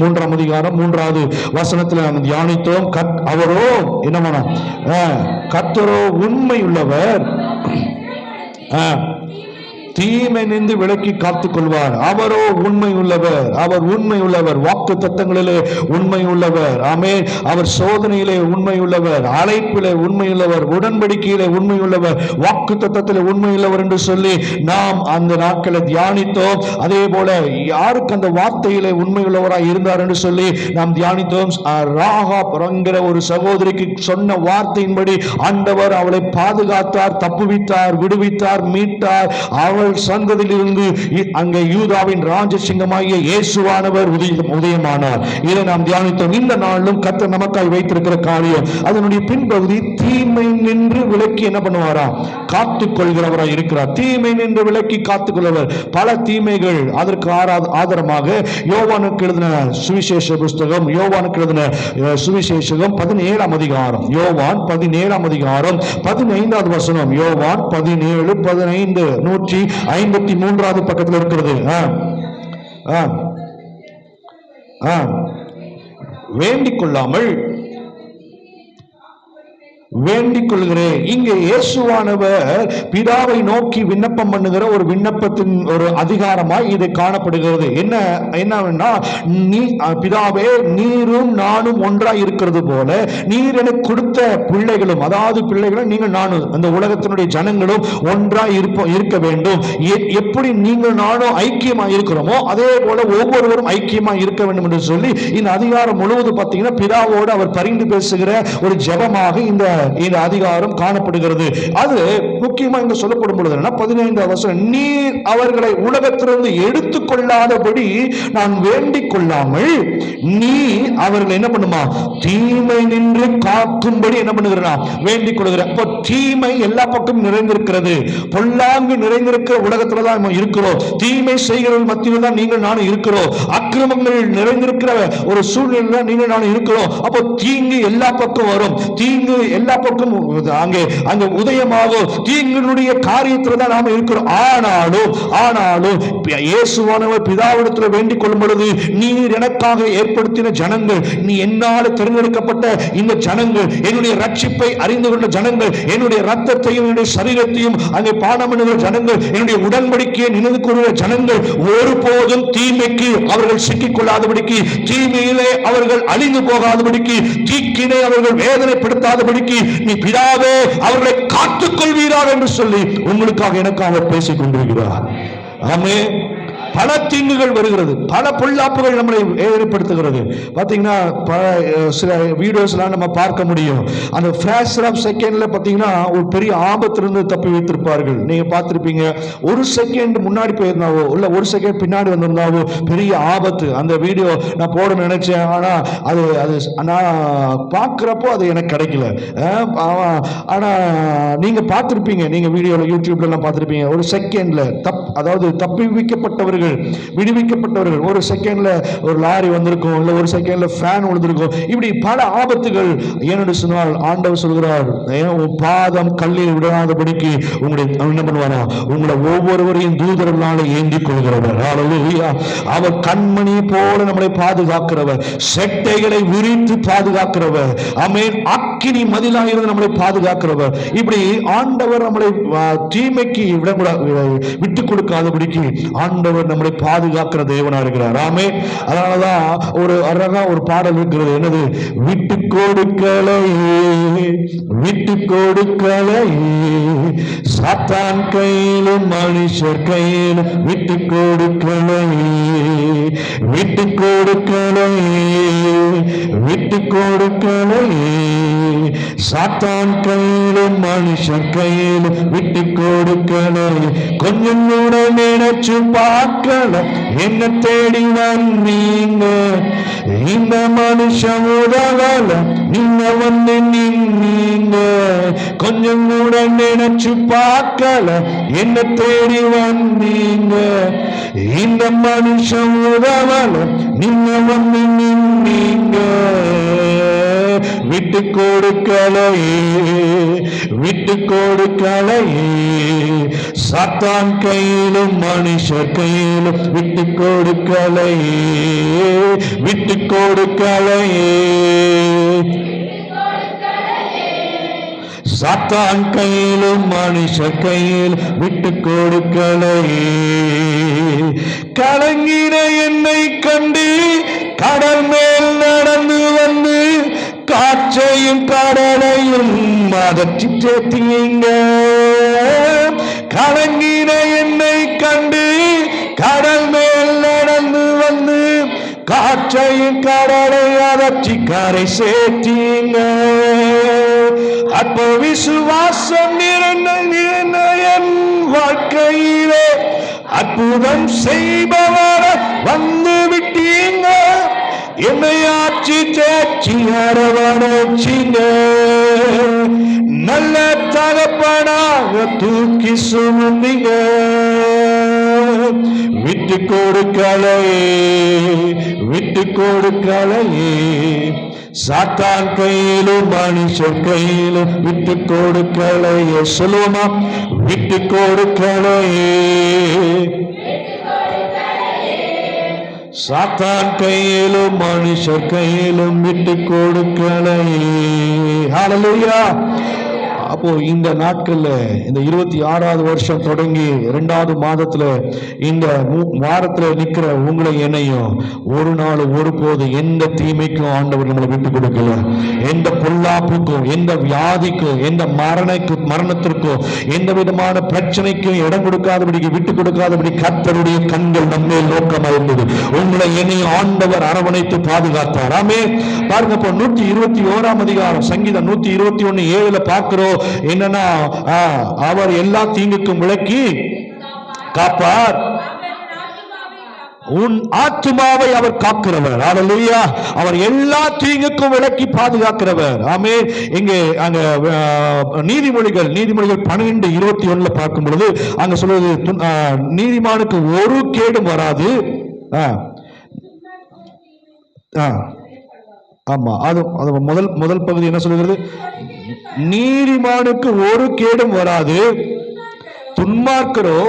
மூன்றாம் அதிகாரம் 3வது வசனத்தில் நாம் தியானித்தோம். அவரோ என்ன பண்ண, கர்த்தரோ உண்மை உள்ளவர், தீமை நின்று விலக்கி காத்துக் கொள்வார். அவரோ உண்மை உள்ளவர், அவர் உண்மை உள்ளவர், வாக்கு தத்தங்களிலே உண்மை உள்ளவர். ஆமென். அவர் சோதனையிலே உண்மை உள்ளவர், அழைப்பிலே உண்மை உள்ளவர், உடன்படிக்கையிலே உண்மை உள்ளவர், வாக்கு தத்தத்திலே உண்மை உள்ளவர் என்று சொல்லி நாம் அந்த நாட்களை தியானித்தோம். அதே போல யாருக்கு அந்த வார்த்தையிலே உண்மை உள்ளவராய் இருந்தார் என்று சொல்லி நாம் தியானித்தோம். ராகாப் என்கிற ஒரு சகோதரிக்கு சொன்ன வார்த்தையின்படி ஆண்டவர் அவளை பாதுகாத்தார், தப்புவித்தார், விடுவித்தார், மீட்டார். அவள் சந்ததியிலிருந்து அங்கே யூதாவின் ராஜசிங்கமாகிய இயேசுவானவர் உதயமானார். இதை நாம் தியானித்தோம். இந்த நாளிலும் கர்த்தர் நமக்காய் வைத்திருக்கிற காரியம், அதனுடைய பின்பகுதி தீமை நின்று விலக்கி என்ன பண்ணுவாரா, காத்துக் கொள்கிறவராய் இருக்கிறார். தீமை நின்று விலக்கி காத்துக் கொள்வர். பல தீமைகள் அதற்கு ஆதாரமாக யோவானுக்கு எழுதின சுவிசேஷ புஸ்தகம், யோவானுக்கு எழுதின சுவிசேஷம் 17ஆம் அதிகாரம், யோவான் 17ஆம் அதிகாரம் 15வது வசனம், யோவான் 17:15 153வது பக்கத்தில் இருக்கிறது. வேண்டிக் கொள்ளாமல் வேண்டிக் கொள்கிறேன். இங்கே இயேசுவானவர் பிதாவை நோக்கி விண்ணப்பம் பண்ணுகிற ஒரு விண்ணப்பத்தின் ஒரு அதிகாரமாய் இது காணப்படுகிறது. என்னவென்னா, பிதாவே, நீரும் நானும் ஒன்றாய் இருக்கிறது போல நீர் எனக்கு கொடுத்த பிள்ளைகளும், அதாவது பிள்ளைகளும் நீங்கள் நானும், அந்த உலகத்தினுடைய ஜனங்களும் ஒன்றாய் இருக்க வேண்டும். எப்படி நீங்கள் நானும் ஐக்கியமாய் இருக்கிறோமோ அதே போல ஒவ்வொருவரும் ஐக்கியமாய் இருக்க வேண்டும் என்று சொல்லி இந்த அதிகாரம் முழுவதும் பார்த்தீங்கன்னா பிதாவோடு அவர் பரிந்து பேசுகிற ஒரு ஜெபமாக இந்த அதிகாரம் காணப்படுகிறது. அது முக்கியமா இங்க சொல்லப்படும் பொழுது 15வது வசனம், நீர் அவர்களை உலகத்திலிருந்து எடுத்துக் கொள்ளாதபடி நான் வேண்டிக் கொள்ளாமல் நீ அவர்களை என்ன பண்ணுமா, தீமை நின்று காக்கும்படி என்ன பண்ணுகிறா, வேண்டிக் கொள்கிற. அப்போ தீமை எல்லா பக்கமும் நிறைந்திருக்கிறது, பொல்லாங்கு நிறைந்திருக்கிற உலகத்துல தான் இருக்கிறோம். தீமை செய்கிறவர்கள் மத்தியில் தான் நீங்கள் நானும் இருக்கிறோம். அக்கிரமங்கள் நிறைந்திருக்கிற ஒரு சூழ்நிலை நீங்கள் நானும் இருக்கிறோம். அப்போ தீங்கு எல்லா பக்கம் வரும், தீங்கு எல்லா பக்கம் அங்கே உதயமாகும். தீங்கினுடைய காரியத்தில் தான் நாம இருக்கிறோம். ஆனாலும் இயேசுவானவர் பிதாவிடத்தில் வேண்டிக் கொள்ளும் பொழுது, நீர் எனக்காக ஏற்படுத்தின ஜனங்கள், நீ என்னால் தேர்ந்தெடுக்கப்பட்ட இந்த ஜனங்கள், என்னுடைய ரட்சிப்பை அறிந்து கொண்ட ஜனங்கள், என்னுடைய ரத்தத்தையும் என்னுடைய சரீரத்தையும் அங்கே பானம் பண்ணுகிற ஜனங்கள், என்னுடைய உடன்படிக்கையை நினைவு கூறுகிற ஜனங்கள் ஒருபோதும் தீமைக்கு அவர்கள் சிக்கிக் கொள்ளாதபடிக்கு, தீமையிலே அவர்கள் அழிந்து போகாதபடிக்கு, தீக்கினை அவர்கள் வேதனைப்படுத்தாதபடிக்கு நீ பிதாவே அவர்களை காத்துக் கொள்வீராக என்று சொல்லி உங்களுக்காக எனக்காக பேசிக் கொண்டிருக்கிறார். ஆமென். பல தீங்குகள் வருகிறது, பல பொல்லாப்புகள் நம்மளை ஏற்படுத்துகிறது. பார்த்தீங்கன்னா சில வீடியோஸ்லாம் நம்ம பார்க்க முடியும். அந்த ஃபிராக்ஷன் ஆஃப் செகண்ட்ல பார்த்தீங்கன்னா ஒரு பெரிய ஆபத்திலிருந்து தப்பி வைத்திருப்பார்கள். நீங்க பார்த்துருப்பீங்க. ஒரு செகண்ட் முன்னாடி போயிருந்தாவோ இல்லை ஒரு செகண்ட் பின்னாடி வந்திருந்தாவோ பெரிய ஆபத்து. அந்த வீடியோ நான் போட நினைச்சேன், ஆனால் அது நான் பார்க்குறப்போ அது எனக்கு கிடைக்கல. ஆனால் நீங்க பார்த்துருப்பீங்க, நீங்க வீடியோவில் யூடியூப்லாம் பார்த்துருப்பீங்க. ஒரு செகண்ட்ல அதாவது தப்பி வைக்கப்பட்டவர்கள், விடுவிக்கப்பட்டவர்கள், ஒரு செகண்ட்ல ஒரு லாரி வந்திருக்கும், இல்ல ஒரு செகண்ட்ல ஃபேன் விழுந்திருக்கும். இப்படி பல ஆபத்துகள். ஏனென்று சொன்னால் ஆண்டவர் சொல்கிறார், பாதம் கல்லில் விடாதபடிக்கு உங்களை என்ன பண்ணுவாரா, உங்களை ஒவ்வொருவரையும் தூதர்களால் ஏந்திக் கொள்கிறவர். ஹல்லேலூயா. அவர் கண்மணி போல நம்மளை பாதுகாக்கிறவர், செட்டைகளை விரித்து பாதுகாக்கிறவர். ஆமென். அக்கினி மதிலாக இருந்து நம்மளை பாதுகாக்கிறவர். இப்படி ஆண்டவர் நம்மளை தீமைக்கு விட்டு கொடுக்காதபடிக்கு ஆண்டவர் நம்மளை பாதுகாக்கிற தேவனா இருக்கிறார். ஆமென். அதனாலதான் ஒரு அழகா ஒரு பாடல் இருக்கிறது. என்னது? விட்டு கொடுக்கலை விட்டு கொடுக்கலை சாத்தான் கையிலும் மனுஷர் கையிலும் விட்டு கொடுக்கலை விட்டு கொடுக்கலை விட்டு கொடுக்கலை சாத்தான் கையிலும் மனுஷர் கையிலும் விட்டு கொடுக்கலை. கொஞ்சம் கூட நினைச்சு பார்க்கல என்ன தேடி வந்தீங்க, இந்த மனுஷன் உதவல நீங்க வந்து நின்னீங்க. கொஞ்சம் கூட நினைச்சு பார்க்கல என்ன தேடி வந்தீங்க, இந்த மனுஷன் உதவல நீங்க வந்து நின்னீங்க. விட்டு கொடுக்கலை விட்டு கொடுக்கலை சாத்தான் கையிலும் மனுஷர் கையிலும் விட்டு கொடுக்கலை விட்டு கொடுக்கலையே. சாத்தான் கையிலும் மனுஷ கையில் விட்டு கொடுக்கலையே. கலங்கின என்னை கண்டு கடல் மேல் நடந்து வந்து காற்றையும் கடலையும் அதற்றி சேர்த்தீங்க. கலங்கின என்னை கண்டு கடல் மேல் நடந்து வந்து காற்றையும் கடலை அதற்றி கரை சேர்த்தீங்க. அப்போ விசுவாசம் நிறைந்த என் வாழ்க்கையிலே அற்புதம் செய்பவர வந்து விட்டீங்க. என்னை ஆட்சி தேர்ச்சி அரவணைச்சிங்க. நல்ல தகப்பனாக தூக்கி சுமந்தீங்க. விட்டு கொடுக்கலையே, விட்டு கொடுக்கலையே. சாத்தான் கையிலும் மனுஷர் கையிலும் விட்டு கொடுக்கலையே. சொல்லுவோமா? விட்டு கொடுக்கலையே. சாத்தான் கையிலும் மனுஷர் கையிலும் விட்டு கொடுக்கலையே. ஹல்லேலூயா. அப்போ இந்த நாட்கள்ல இந்த 26வது வருஷம் தொடங்கி 2வது மாதத்துல இந்த வாரத்துல நிக்கிற உங்களை என்னையும் ஒரு நாள் ஒருபோது எந்த தீமைக்கும் ஆண்டவர் நம்மளை விட்டு கொடுக்கல. எந்த பொல்லாப்புக்கும், எந்த வியாதிக்கும், எந்த மரணத்திற்கும், எந்த விதமான பிரச்சனைக்கும் இடம் கொடுக்காதபடிக்கு, விட்டு கொடுக்காதபடி கர்த்தருடைய கண்கள் நம்ம நோக்கமா இருந்தது. உங்களை என்னையும் ஆண்டவர் அரவணைத்து பாதுகாத்தார். ஆமே. பாருங்க, இப்போ 121ஆம் அதிகாரம் சங்கீதம் 121:7 பார்க்கிறோம். என்னன்னா, அவர் எல்லா தீங்குக்கும் விலக்கி காப்பார், உன் ஆத்துமாவை அவர் காக்கிறவர். ஹல்லேலூயா. அவர் எல்லா தீங்குக்கும் விலக்கி பாதுகாக்கிறவர். ஆமென். இங்கே அங்க நீதிமொழிகள் 12:21 பார்க்கும் பொழுது அங்க சொல்வது, நீதிமானுக்கு ஒரு கேடும் வராது. ஆமா, அது முதல் பகுதி என்ன சொல்கிறது? நீதிமானுக்கு ஒரு கேடும் வராது, துன்மார்க்கரோ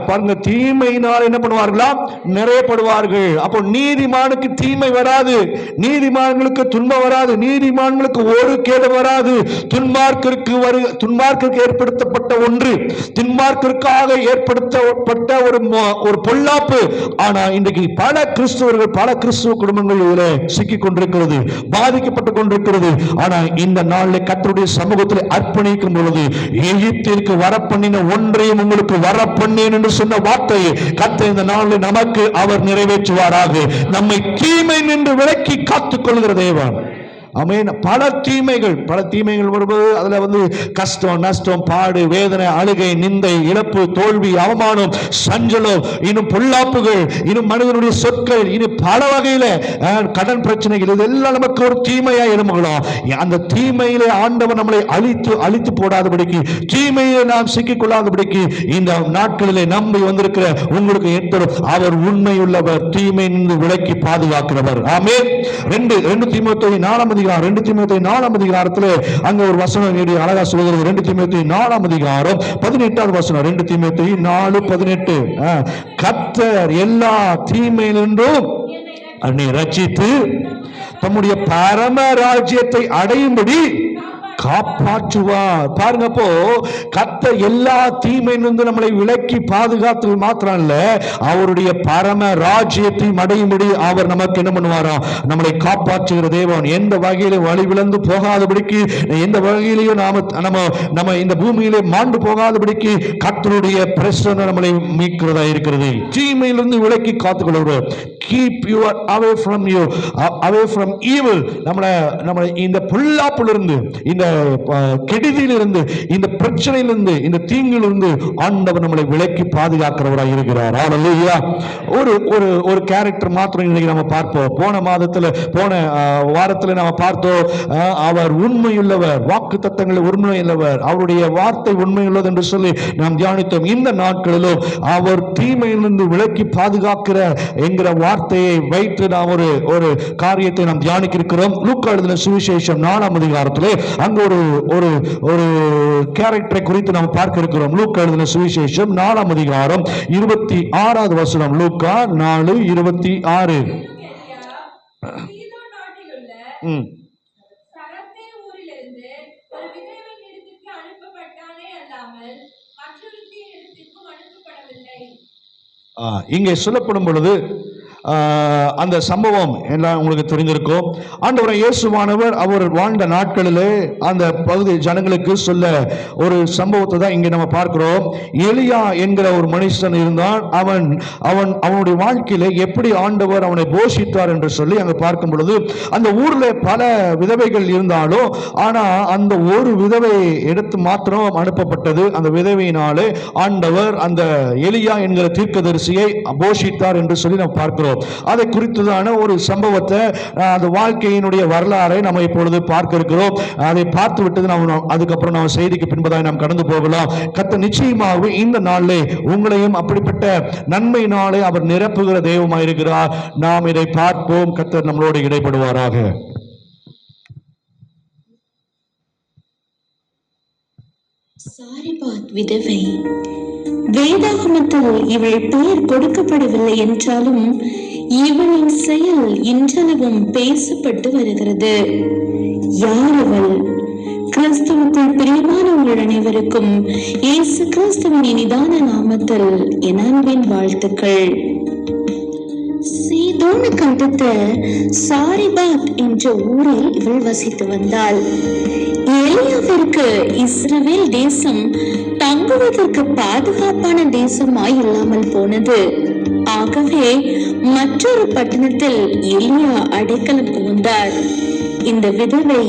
பாருங்க தீமையினால் என்ன பண்ணுவார்களாம்? நிறையப்படுவார்கள். அப்போ நீதிமானுக்கு தீமை வராது, நீதிமான்களுக்கு துன்பம் வராது, நீதிமான்களுக்கு ஒரு கேடு வராது. துன்மார்க்கிற்கு ஏற்படுத்தப்பட்ட ஒன்று, துன்மார்க்கிற்காக ஏற்படுத்தப்பட்ட ஒரு பொல்லாப்பு. ஆனா இன்றைக்கு பல கிறிஸ்தவர்கள், பல கிறிஸ்துவ குடும்பங்கள் இதில் சிக்கிக் கொண்டிருக்கிறது, பாதிக்கப்பட்டு கொண்டிருக்கிறது. ஆனா இந்த நாளில் கர்த்தருடைய சமூகத்தில் அர்ப்பணிக்கும் பொழுது, எகிப்திற்கு வரப்பண்ணின ஒன்றையும் உங்களுக்கு வரப்பண்ண என்று சொன்ன வார்த்தையை கர்த்தர் இந்த நாளில் நமக்கு அவர் நிறைவேற்றுவாராக. நம்மை தீமை நின்று விலக்கி காத்துக் கொள்கிற தேவன். ஆமென். பல தீமைகள் வரும்போது அதுல கஷ்டம், நஷ்டம், பாடு, வேதனை, அழுகை, நிந்தை, இழப்பு, தோல்வி, அவமானம், சஞ்சலம், இன்னும் பொல்லாப்புகள், இன்னும் மனிதனுடைய சொற்கள், இன்னும் பல வகையில கடன் பிரச்சனைகள், இதெல்லாம் நமக்கு ஒரு தீமையா எழும்பலாம். அந்த தீமையிலே ஆண்டவர் நம்மளை அழித்து போடாதபடிக்கு, தீமையிலே நாம் சிக்கிக் கொள்ளாதபடிக்கு இந்த நாட்களிலே நம்பி வந்திருக்கிற உங்களுக்கு அவர் உண்மையுள்ளவர், தீமை நின்று விலக்கி பாதுகாக்கிறவர். ஆமென். 2 தீமோத்தேயு 4 2 தீமோத்தேயு 4 அதிகாரத்தில் அங்க ஒரு வசனம் அழகா சொல்கிறது. 2 தீமோத்தேயு 4 அதிகாரம் 18வது வசனம். 2 தீமோத்தேயு 4:18. கர்த்தர் எல்லா தீமையிலிருந்தும் என்னை ரட்சித்து தம்முடைய பரம ராஜ்யத்தை அடையும்படி காப்பாற்றுவார். பாருங்க, அப்போ கர்த்தர் எல்லா தீமையிலிருந்து நம்மளை விலக்கி பாதுகாத்து மாத்திரம் இல்ல, அவருடைய பரம ராஜ்யத்தையும் அடையும்படி அவர் நமக்கு என்ன பண்ணுவாராம்? நம்மளை காப்பாற்றுகிற தேவன். எந்த வகையில வழி விழந்து போகாதபடிக்கு, எந்த வகையிலையும் நம்ம இந்த பூமியிலே மாண்டு போகாதபடிக்கு கர்த்தருடைய பிரசன்னம் நம்மளை மீட்கிறதா இருக்கிறது. தீமையிலிருந்து விலக்கி காத்துக்கொள்வார். Keep your away from you, away from evil. நம்மளை இந்த பொல்லாப்பிலிருந்து, இந்த கெடுதியிலிருந்து, இந்த பிரச்சனையிலிருந்து, இந்த தீங்கிலிருந்து ஆண்டவர் நம்மளை விலக்கி பாதுகாக்கிறவராக இருக்கிறார். ஹல்லேலூயா. ஒரு கேரக்டர் மாத்திரம் இன்னைக்கு நம்ம பார்ப்போம். போன வாரத்தில் நம்ம பார்த்தோம், அவர் உண்மையுள்ளவர், வாக்கு தத்தங்களை உண்மையுள்ளவர், அவருடைய வார்த்தை உண்மையுள்ளது என்று சொல்லி நாம் தியானித்தோம். இந்த நாட்களிலும் அவர் தீமையிலிருந்து விலக்கி பாதுகாக்கிற என்கிற வார்த்தையை வைத்து நாம் ஒரு காரியத்தை நாம் தியானிக்க இருக்கிறோம். லூக்கா எழுதின சுவிசேஷம் 4 அதிகாரத்திலே அங்கு அங்க ஒரு ஒரு ஒரு கேரக்டரை குறித்து நாம் பார்க்க இருக்கிறோம். லூக்கா எழுதின சுவிசேஷம் 4ஆம் அதிகாரம் 26வது வசனம். லூக்கா 4:26. இங்கே சொல்லப்படும் பொழுது அந்த சம்பவம் எல்லாம் உங்களுக்கு தெரிந்திருக்கும். ஆண்டவர் இயேசுவானவர் அவர் வாழ்ந்த நாட்களிலே அந்த பகுதி ஜனங்களுக்கு சொல்ல ஒரு சம்பவத்தை தான் இங்கே நம்ம பார்க்கிறோம். எலியா என்கிற ஒரு மனுஷன் இருந்தான். அவனுடைய வாழ்க்கையில எப்படி ஆண்டவர் அவனை போஷித்தார் என்று சொல்லி அங்க பார்க்கும் பொழுது அந்த ஊர்ல பல விதவைகள் இருந்தாலும் ஆனா அந்த ஒரு விதவை எடுத்து மாத்திரம் அனுப்பப்பட்டது. அந்த விதவையினாலே ஆண்டவர் அந்த எலியா என்கிற தீர்க்கதரிசியை போஷித்தார் என்று சொல்லி நாம் பார்க்கிறோம். அதை குறித்துதான ஒரு சம்பவத்தை அந்த வாழ்க்கையினுடைய வரலாறை நம்ம இப்பொழுது பார்க்க இருக்கிறோம். அதை பார்த்து விட்டது அதுக்கப்புறம் நாம் செய்திக்கு பின்பதாக நாம் கடந்து போகலாம். கர்த்தர் நிச்சயமாக இந்த நாளிலே உங்களையும் அப்படிப்பட்ட நன்மையினாலே அவர் நிரப்புகிற தெய்வமாக இருக்கிறார். நாம் இதை பார்ப்போம். கர்த்தர் நம்மளோடு இடைப்படுவாராக. சாரிபாத் விதவை. வேதாகமத்தில் இவள் பெயர் கொடுக்கப்படவில்லை என்றாலும் இவளின் செயல் இன்றளவும் பேசப்பட்டு வருகிறது. யார் அவள்? கிறிஸ்துவுக்குள் பிரியமானவர்கள் அனைவருக்கும் இயேசு கிறிஸ்துவின் இனிதான நாமத்தில் என் அன்பின் வாழ்த்துக்கள். சீதோனுக்கு அடுத்த சாரிபாத் என்ற ஊரில் இவள் வசித்து வந்தாள். எலியாவிற்கு இஸ்ரவேல் தேசம் தங்குவதற்கு பாதுகாப்பான தேசமாய் இல்லாமல் போனது. ஆகவே மற்றொரு பட்டணத்தில் எலியா அடைக்கலம் புகுந்தார். இந்த விதவை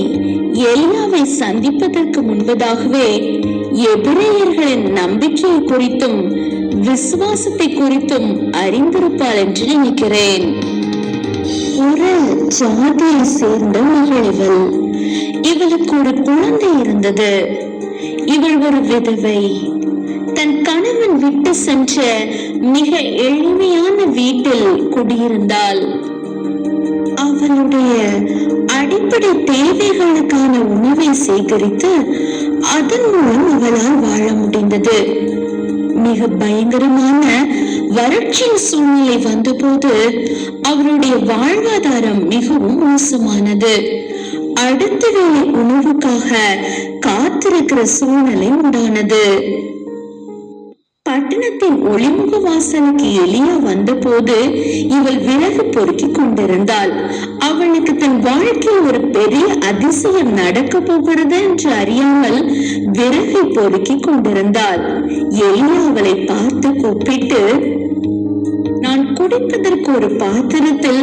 எலியாவை சந்திப்பதற்கு முன்பதாகவே எபிரேயர்களின் நம்பிக்கையை குறித்தும் விசுவாசத்தை குறித்தும் அறிந்திருப்பாள் என்று நினைக்கிறேன். ஒரு ஜாதியை சேர்ந்த மகள் இவளுக்கு ஒரு குழந்தை இருந்தது. இவள் ஒரு விதவை. தன் கணவன் விட்டு சென்ற மிக எளிமையான வீட்டில் குடியிருந்தாள். அவளுடைய அடிப்படை தேவைகளுக்கான உணவை சேகரித்து அதன் மூலம் அவளால் வாழ முடிந்தது. மிக பயங்கரமான வறட்சியின் சூழ்நிலை வந்தபோது அவருடைய வாழ்வாதாரம் மிகவும் மோசமானது. அடுத்த வேளை உணவுக்காக காத்திருக்கிற சூழ்நிலை உண்டானது. பட்டணத்தின் ஒளிமுக வாசலுக்கு எலியா வந்த போது இவள் விறகு பொறுக்கிக் கொண்டிருந்தாள். அவளுக்கு தன் வாழ்க்கையில் ஒரு பெரிய அதிசயம் நடக்க போகிறது என்று அறியாமல் விறகை பொறுக்கிக் கொண்டிருந்தாள். எலியா அவளை பார்த்து கூப்பிட்டு, நான் குடிப்பதற்கு ஒரு பாத்திரத்தில்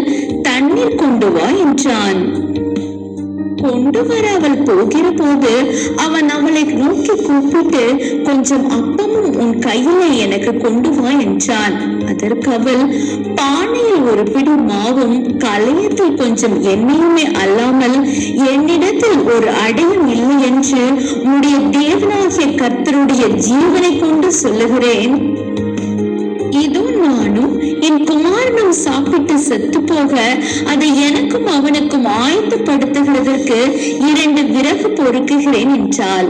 தண்ணீர் கொண்டு வா என்றான். கொண்டு வர அவள் போகிற போது அவன் அவளை நோக்கி கூப்பிட்டு, கொஞ்சம் அப்பமும் உன் கையிலே எனக்கு கொண்டு வா என்றான். அதற்கு அவள், பானையில் ஒரு பிடி மாவும் கலையத்தில் கொஞ்சம் எண்ணெயுமே அல்லாமல் என்னிடத்தில் ஒரு அடையும் இல்லை என்று உன்னுடைய தேவனாகிய கர்த்தருடைய ஜீவனை கொண்டு சொல்லுகிறேன், இதோ நானும் என் குமாரனும் சாப்பிட்டு செத்து போக அதை எனக்கும் அவனுக்கும் ஆயத்தப்படுத்துகிறதற்கு 2 விறகு பொறுக்குகிறேன் என்றாள்.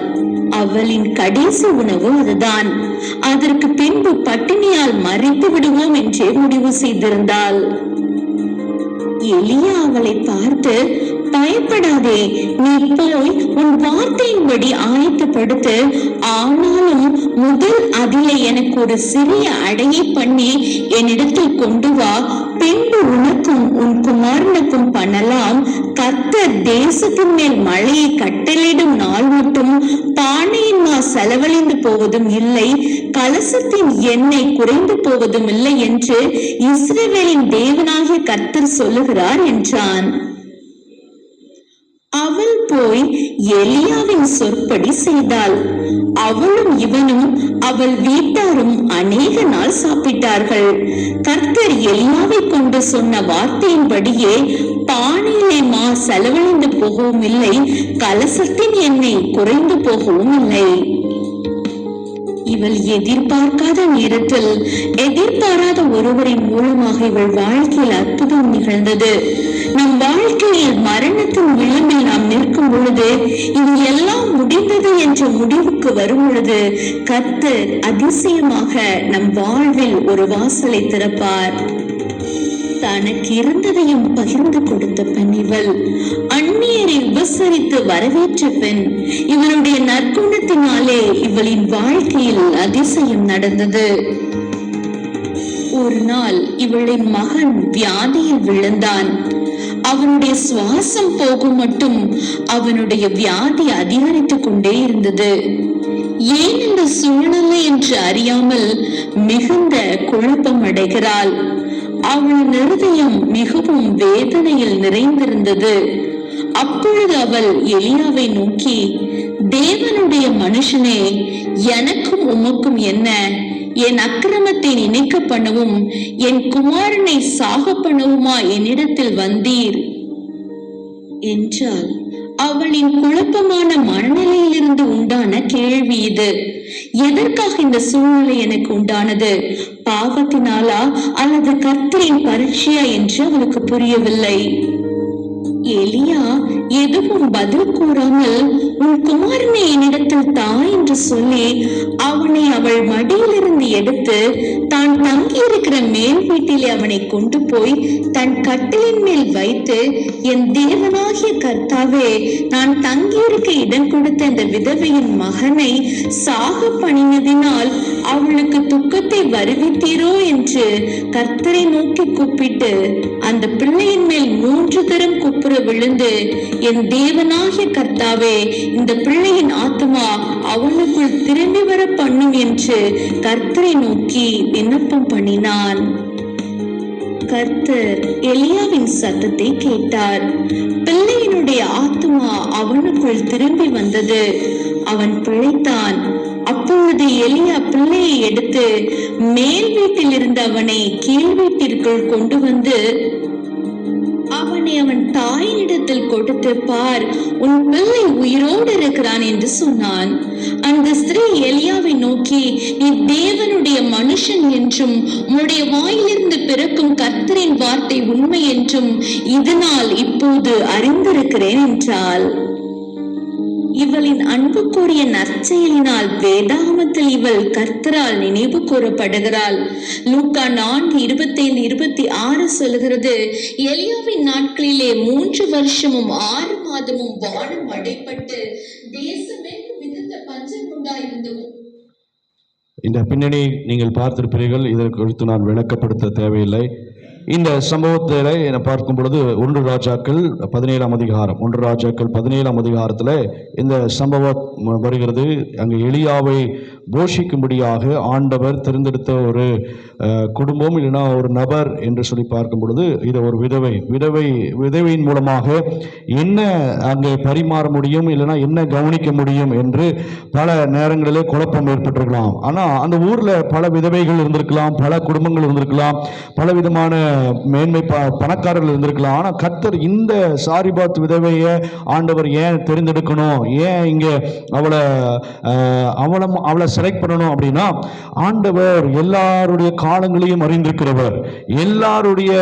அவளின் கடைசி உணவு அதுதான். அதற்கு பின்பு பட்டினியால் மறித்து விடுவோம் என்றே முடிவு செய்திருந்தாள். எலியா அவளை பார்த்து, பயப்படாதே, நீ போய் உன் வார்த்தையின்படி ஆயத்தப்படுத்து. ஆனாலும் முதல் அதிலே எனக்கு ஒரு சிறிய அடையை பண்ணி என்னிடத்தில் கொண்டு வா. பின்பு உனக்கும் உன் குமாரனுக்கும் பண்ணலாம். கர்த்தர் தேசத்தின் மேல் மழையை கட்டளையிடும் நாள் மட்டும் பானையின் மா செலவழிந்து போவதும் இல்லை, கலசத்தின் எண்ணெய் குறைந்து போவதும் இல்லை என்று இஸ்ரவேலின் தேவனாகிய கர்த்தர் சொல்லுகிறார் என்றான். அவள் போய் எலியாவின் சொற்படி செய்தாள். அவளும் இவனும் அவள் வீட்டாரும் அநேக நாள் சாப்பிட்டார்கள். கர்த்தர் எலியாவை கொண்டு சொன்ன வார்த்தையின்படியே பானையிலே மா செலவழிந்து போகவும் இல்லை, கலசத்தின் எண்ணெய் குறைந்து போகவும் இல்லை. இவள் எதிர்பார்க்காத நேரத்தில் எதிர்பாராத ஒருவரின் மூலமாக இவள் வாழ்க்கையில் அற்புதம் நிகழ்ந்தது. நம் வாழ்க்கையில் மரணத்தின் விளிம்பில் நாம் நிற்கும் பொழுது, இது எல்லாம் முடிந்தது என்ற முடிவுக்கு வரும் பொழுது, கர்த்தர் அதிசயமாக நம் வாழ்வில் ஒரு வாசலை திறப்பார். தனக்கு இருந்ததையும் பகிர்ந்து கொடுத்த பெண் இவள். அந்நியரை உபசரித்து வரவேற்ற பெண். இவளுடைய நற்குணத்தினாலே இவளின் வாழ்க்கையில் அதிசயம் நடந்தது. ஒரு நாள் இவளின் மகன் வியாதியில் விழுந்தான். அவனுடைய சுவாசம் போகும் மட்டும் அவனுடைய வியாதி அதிகரித்துக் கொண்டே இருந்தது. ஏன் இந்த சூழ்நிலை என்று அறியாமல் மிகுந்த குழப்பம் அடைகிறாள். அவள் இருதயம் மிகவும் வேதனையில் நிறைந்திருந்தது. அப்பொழுது அவள் எலியாவை நோக்கி, தேவனுடைய மனுஷனே, எனக்கும் உமக்கும் என்ன? என் அக்கிரமத்தை நினைக்க பண்ணவும் என் குமாரனை சாக பண்ணவுமா என்னிடத்தில் வந்தீர் என்றாள். அவளின் குழப்பமான மனநிலையிலிருந்து உண்டான கேள்வி இது. எதற்காக இந்த சூழ்நிலை எனக்கு உண்டானது? பாவத்தினாலா அல்லது கர்த்தரின் பரீட்சையா என்று அவளுக்கு புரியவில்லை. எலியா எதுவும் பதில் கூறாமல், உன் குமாரனை என்னிடத்தில் தா என்று சொல்லி அவனை அவள் மடியிலிருந்து எடுத்து தான் தங்கியிருக்கிற மேல் வீட்டிலே அவனை கொண்டு போய் தன் கட்டிலின் மேல் வைத்து, என் தேவனாகிய கர்த்தாவே, நான் தங்கியிருக்க இடம் கொடுத்த இந்த விதவையின் மகனை சாக பண்ணினதினால் அவளுக்கு துக்கத்தை வருவித்தீரோ என்று கர்த்தரை நோக்கி கூப்பிட்டு அந்த பிள்ளையின் மேல் 3 தரம் குப்புற விழுந்து, என் தேவனாகிய கர்த்தாவே, இந்த பிள்ளையின் ஆத்மா அவனுக்குள் திரும்பி வர பண்ணும் என்று கர்த்தரை நோக்கி விண்ணப்பம் பண்ணினான். கர்த்தர் எலியாவின் சத்தத்தை கேட்டார். பிள்ளையினுடைய ஆத்மா அவனுக்குள் திரும்பி வந்தது. அவன் பிழைத்தான். அப்பொழுது எலியா பிள்ளையை எடுத்து மேல் வீட்டில் இருந்து அவனை கீழ் வீட்டிற்குள் கொண்டு வந்து அவனை அவன் தாயினிடத்தில் கொடுத்து, பார், உன் பிள்ளை உயிரோடு இருக்கிறான் என்று சொன்னான். அந்த ஸ்திரீ எலியாவை நோக்கி, நீ தேவனுடைய மனுஷன் என்றும் உன்னுடைய வாயிலிருந்து பிறக்கும் கர்த்தரின் வார்த்தை உண்மை என்றும் இதனால் இப்போது அறிந்திருக்கிறேன் என்றாள். இவளின் அன்புக்குரிய நற்செயலினால் வேதாகமத்தில் இவள் கர்த்தரால் நினைவு கூறப்படுகிறாள். லூக்கா 4:25-26 சொல்கிறது, எலியாவின் நாட்களிலே 3 வருஷமும் 6 மாதமும் வானம் அடைப்பட்டு தேசமெங்கும் மிகுந்த பஞ்சம் உண்டாயிருந்தது. இந்த பின்னணி நீங்கள் பார்த்திருப்பீர்கள். இதற்கு குறித்து நான் விளக்கப்படுத்த தேவையில்லை. இந்த சம்பவத்தில் பார்க்கும் பொழுது 1 ராஜாக்கள் 17ஆம் அதிகாரம் 1 ராஜாக்கள் 17ஆம் அதிகாரத்தில் இந்த சம்பவம் வருகிறது. அங்கு எலியாவை போஷிக்கும்படியாக ஆண்டவர் தேர்ந்தெடுத்த ஒரு குடும்பம், இல்லைன்னா ஒரு நபர் என்று சொல்லி பார்க்கும் பொழுது இது ஒரு விதவையின் மூலமாக என்ன அங்கே பரிமாற முடியும், இல்லைன்னா என்ன கவனிக்க முடியும் என்று பல நேரங்களிலே குழப்பம் ஏற்பட்டிருக்கலாம். ஆனால் அந்த ஊரில் பல விதவைகள் இருந்திருக்கலாம், பல குடும்பங்கள் இருந்திருக்கலாம், பல விதமான மேன்மை பணக்காரர்கள் இருந்திருக்கலாம். ஆனால் கர்த்தர் இந்த சாரிபாத் விதவையை ஆண்டவர் ஏன் தெரிந்தெடுக்கணும், ஏன் இங்கே அவளை செலக்ட் பண்ணணும் அப்படின்னா, ஆண்டவர் எல்லாருடைய காலங்களையும் அறிந்திருக்கிறவர், எல்லாருடைய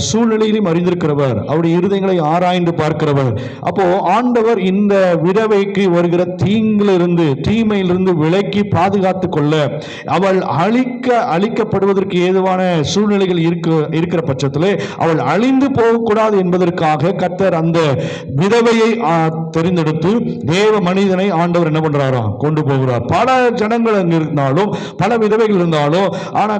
சூழ்நிலையிலும் அறிந்திருக்கிறவர், அவருடைய இருதயங்களை ஆராய்ந்து பார்க்கிறவர். அப்போ ஆண்டவர் இந்த விதவைக்கு வருகிற தீமையிலிருந்து விலக்கி பாதுகாத்து கொள்ள, அவள் அழிக்கப்படுவதற்கு ஏதுவான சூழ்நிலைகள் இருக்கிற பட்சத்திலே அவள் அழிந்து போகக்கூடாது என்பதற்காக கர்த்தர் அந்த விதவையை தெரிந்தெடுத்து தேவ மனிதனை ஆண்டவர் என்ன பண்றாராம், கொண்டு போகிறார். பல ஜனங்கள் இருந்தாலும், பல விதவைகள் இருந்தாலும், ஆனா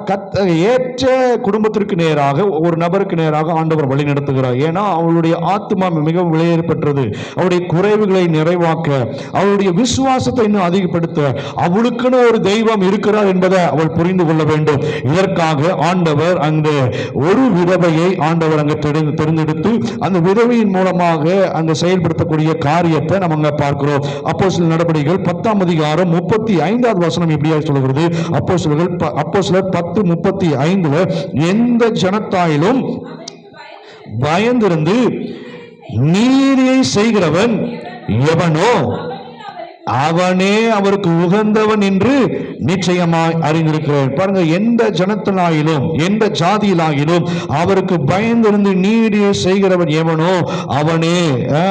ஏற்ற குடும்பத்திற்கு நேராக, ஒரு நபருக்கு நேராக ஆண்டவர் வழி நடத்துகிறார். ஏன்னா அவளுடைய ஆத்மா மிகவும் விலையேறப்பெற்றது. அவருடைய குறைவுகளை நிறைவாக்க, அவளுடைய விசுவாசத்தை இன்னும் அதிகப்படுத்த, அவளுக்குன்னு ஒரு தெய்வம் இருக்கிறார் என்பதை அவள் புரிந்து கொள்ள வேண்டும். இதற்காக ஆண்டவர் அந்த ஒரு விதவையை ஆண்டவர் அங்கு தெரிந்தெடுத்து அந்த விதவையின் மூலமாக அங்க செயல்படுத்தக்கூடிய காரியத்தை நம்ம அங்க பார்க்கிறோம். அப்போஸ்தலர் நடபடிகள் 10ஆம் அதிகாரம் 35வது வசனம் இப்படியா சொல்கிறது. அப்போஸ்தலர் 10:35 எந்த ஜனத்தாயிலும் பயந்திருந்து நீதியை செய்கிறவன் எவனோ அவனே அவருக்கு உகந்தவன் என்று நிச்சயமாய் அறிந்திருக்கிறேன். பாருங்க, எந்த ஜனத்தினாயிலும் எந்த ஜாதியிலாயிலும் அவருக்கு பயந்திருந்து நீடிய செய்கிறவன் எவனோ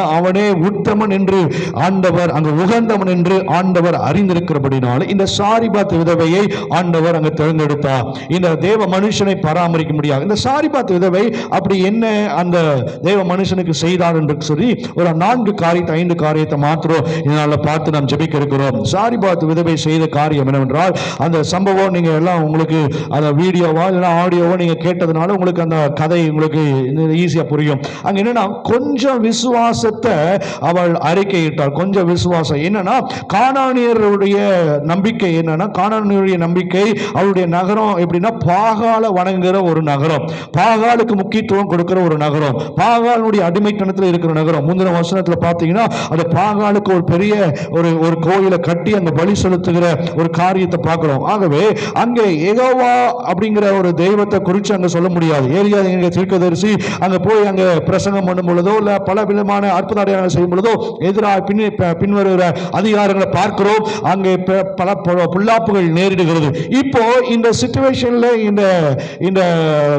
அவனே உத்தமன் என்று ஆண்டவர், அங்கு உகந்தவன் என்று ஆண்டவர் அறிந்திருக்கிறபடினால இந்த சாரிபாத் விதவையை ஆண்டவர் அங்கு தேர்ந்தெடுத்தார். இந்த தேவ மனுஷனை பராமரிக்க முடியாது. இந்த சாரிபாத் விதவை அப்படி என்ன அந்த தேவ மனுஷனுக்கு செய்தார் என்று சொல்லி ஒரு 4 காரியத்தை 5 காரியத்தை மாத்திரம் இதனால பார்த்து ஜெபிக்க இருக்கிறோம். சாரிபாத் விதவை செய்த காரியம் என்னவென்றால், அந்த சம்பவம் நீங்க எல்லாம் உங்களுக்கு அந்த வீடியோவா இல்ல ஆடியோவா நீங்க கேட்டதுனால உங்களுக்கு அந்த கதை உங்களுக்கு ஈஸியா புரியும். அங்க என்னன்னா, கொஞ்சம் விசுவாசத்தை அவள் அறிக்கையிட்டாள். கொஞ்சம் விசுவாசம் என்னன்னா, கானானியருடைய நம்பிக்கை என்னன்னா, கானானியருடைய நம்பிக்கை அவருடைய நகரம் எப்படின்னா, பாகால வணங்குகிற ஒரு நகரம், பாகாலுக்கு முக்கியத்துவம் கொடுக்கிற ஒரு நகரம், பாகாலுடைய அடிமைத்தனத்தில் இருக்கிற நகரம். முந்தின வசனத்துல பாத்தீங்கன்னா, அந்த பாகாலுக்கு ஒரு பெரிய ஒரு கோயிலை கட்டி அங்க பலி செலுத்துகிற ஒரு காரியத்தை பார்க்கிறோம். ஆகவே அங்கே யெகோவா அப்படிங்கிற ஒரு தெய்வத்தை குறித்து அங்க சொல்ல முடியாது. ஏரியா எங்க தீர்க்கதரிசி அங்க போய் அங்க பிரசங்கம் பண்ணும் பொழுதோ இல்ல பல விதமான அற்புத அடையாளங்கள் செய்யும் பொழுதோ எதிராக பின்வருகிற அதிகாரங்களை பார்க்கிறோம். அங்கே பல புல்லாப்புகள் நேரிடுகிறது. இப்போ இந்த சிச்சுவேஷன்ல இந்த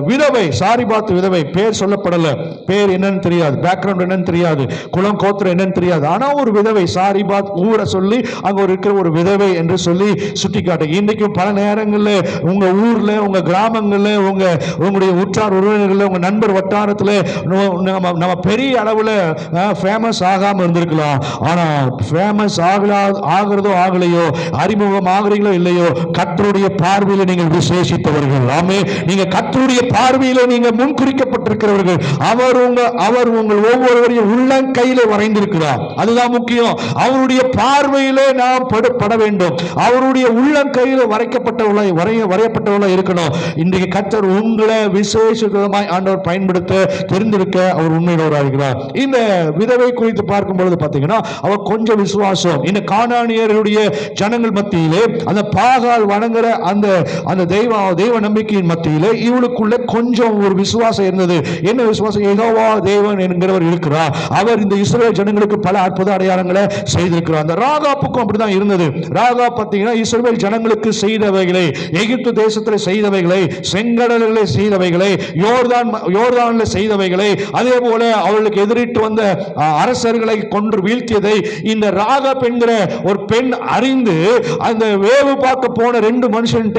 விதவை, சாரிபாத் விதவை, பேர் சொல்லப்படல, பேர் என்னன்னு தெரியாது, பேக்ரவுண்ட் என்னன்னு தெரியாது, குலம் கோத்திரம் என்னன்னு தெரியாது. ஆனா ஒரு விதவை, சாரிபாத் ஊரை சொல்லி அங்க இருக்கிற ஒரு விதவை என்று சொல்லி சுட்டிக்காட்டு. இன்னைக்கும் பல நேரங்களில் உங்க ஊர்ல, உங்க கிராமங்கள்ல, உங்களுடைய உற்றார் உறவினர்கள், உங்க நண்பர் வட்டாரத்துல நம்ம பெரிய அளவுல ஃபேமஸ் ஆகாம இருந்திருக்கலாம். ஆனா ஃபேமஸ் ஆகிறதோ ஆகலையோ, அறிமுகம் ஆகிறீங்களோ இல்லையோ, கர்த்தருடைய பார்வையில நீங்கள் விசேஷித்தவர்கள். ஆமே, நீங்க கர்த்தருடைய பார்வையில நீங்க முன்குறிக்கப்பட்டிருக்கிறவர்கள். அவர் உங்கள் ஒவ்வொருவரையும் உள்ளங்கையில வரைந்திருக்கிறார். அதுதான் முக்கியம். அவருடைய பார்வையிலே நாம் பட வேண்டும். அவருடைய உள்ளங்கையில வரையப்பட்டவளா இருக்கணும். இன்றைக்கு கர்த்தர் உங்களை விசேஷமாய் ஆண்டவர் பயன்படுத்த தெரிந்திருக்க அவர் உண்மையுள்ளவராக இருக்கிறார். இந்த விதவை குறித்து பார்க்கும் பொழுது பாத்தீங்கன்னா, அவர் கொஞ்சம் விசுவாசம், இந்த கானானியருடைய ஜனங்கள் மத்தியிலே, அந்த பாகால் வணங்குற அந்த தெய்வ நம்பிக்கையின் மத்தியிலே இவளுக்குள்ள கொஞ்சம் ஒரு விசுவாசம் இருந்தது. என்ன விசுவாசம்? யெகோவா தேவன் என்கிறவர் இருக்கிறார். அவர் இந்த இஸ்ரவேல் ஜனங்களுக்கு பல அற்புத அடையாளங்களை செய்திருக்கிறார். அந்த ராகாப்புக்கும் அப்படிதான் இருந்தது. ராகா பார்த்தீங்கன்னா, இஸ்ரவேல் ஜனங்களுக்கு செய்தவைகளை, எகிப்து தேசத்தில் செய்தவைகளை, செங்கடலில் செய்தவைகளை, யோர்தானில் செய்தவைகளை, அதே போல அவர்களுக்கு எதிரிட்டு வந்த அரசர்களை கொன்று வீழ்த்தியதை இந்த ராகாப் என்கிற ஒரு பெண் அறிந்து அந்த வேவு பார்க்க போன 2 மனுஷன்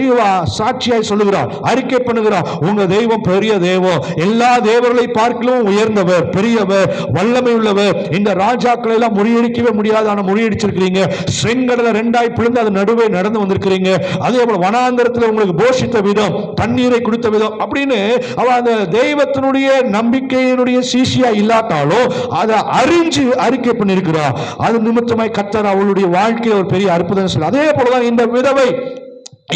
சாட்சியாய் சொல்லுகிறார், அறிக்கை பண்ணுகிறார். உங்க தெய்வம் பெரிய தெய்வம், எல்லா தேவர்களை பார்க்கலும் உயர்ந்தவர், பெரியவர், வல்லமை உள்ளவர். இந்த ராஜாக்களை எல்லாம் முறியடிக்கவே முடியாது, ஆனா முறியடிச்சிருக்கிறீங்க. செங்கடலை 2ஆய் பிளந்து அது நடுவே நடந்து வந்திருக்கிறீங்க. அதே போல வனாந்தரத்தில் உங்களுக்கு போஷித்த விதம், தண்ணீரை குடித்த விதம் அப்படின்னு அவ அந்த தெய்வத்தினுடைய நம்பிக்கையினுடைய சீசியா இல்லாட்டாலும் அதை அறிஞ்சு அறிக்கை பண்ணியிருக்கிறார். அது நிமித்தமாய் கர்த்தர் அவளுடைய வாழ்க்கையில் ஒரு பெரிய அற்புதம் சொல்ல. அதே போலதான் இந்த விதவை,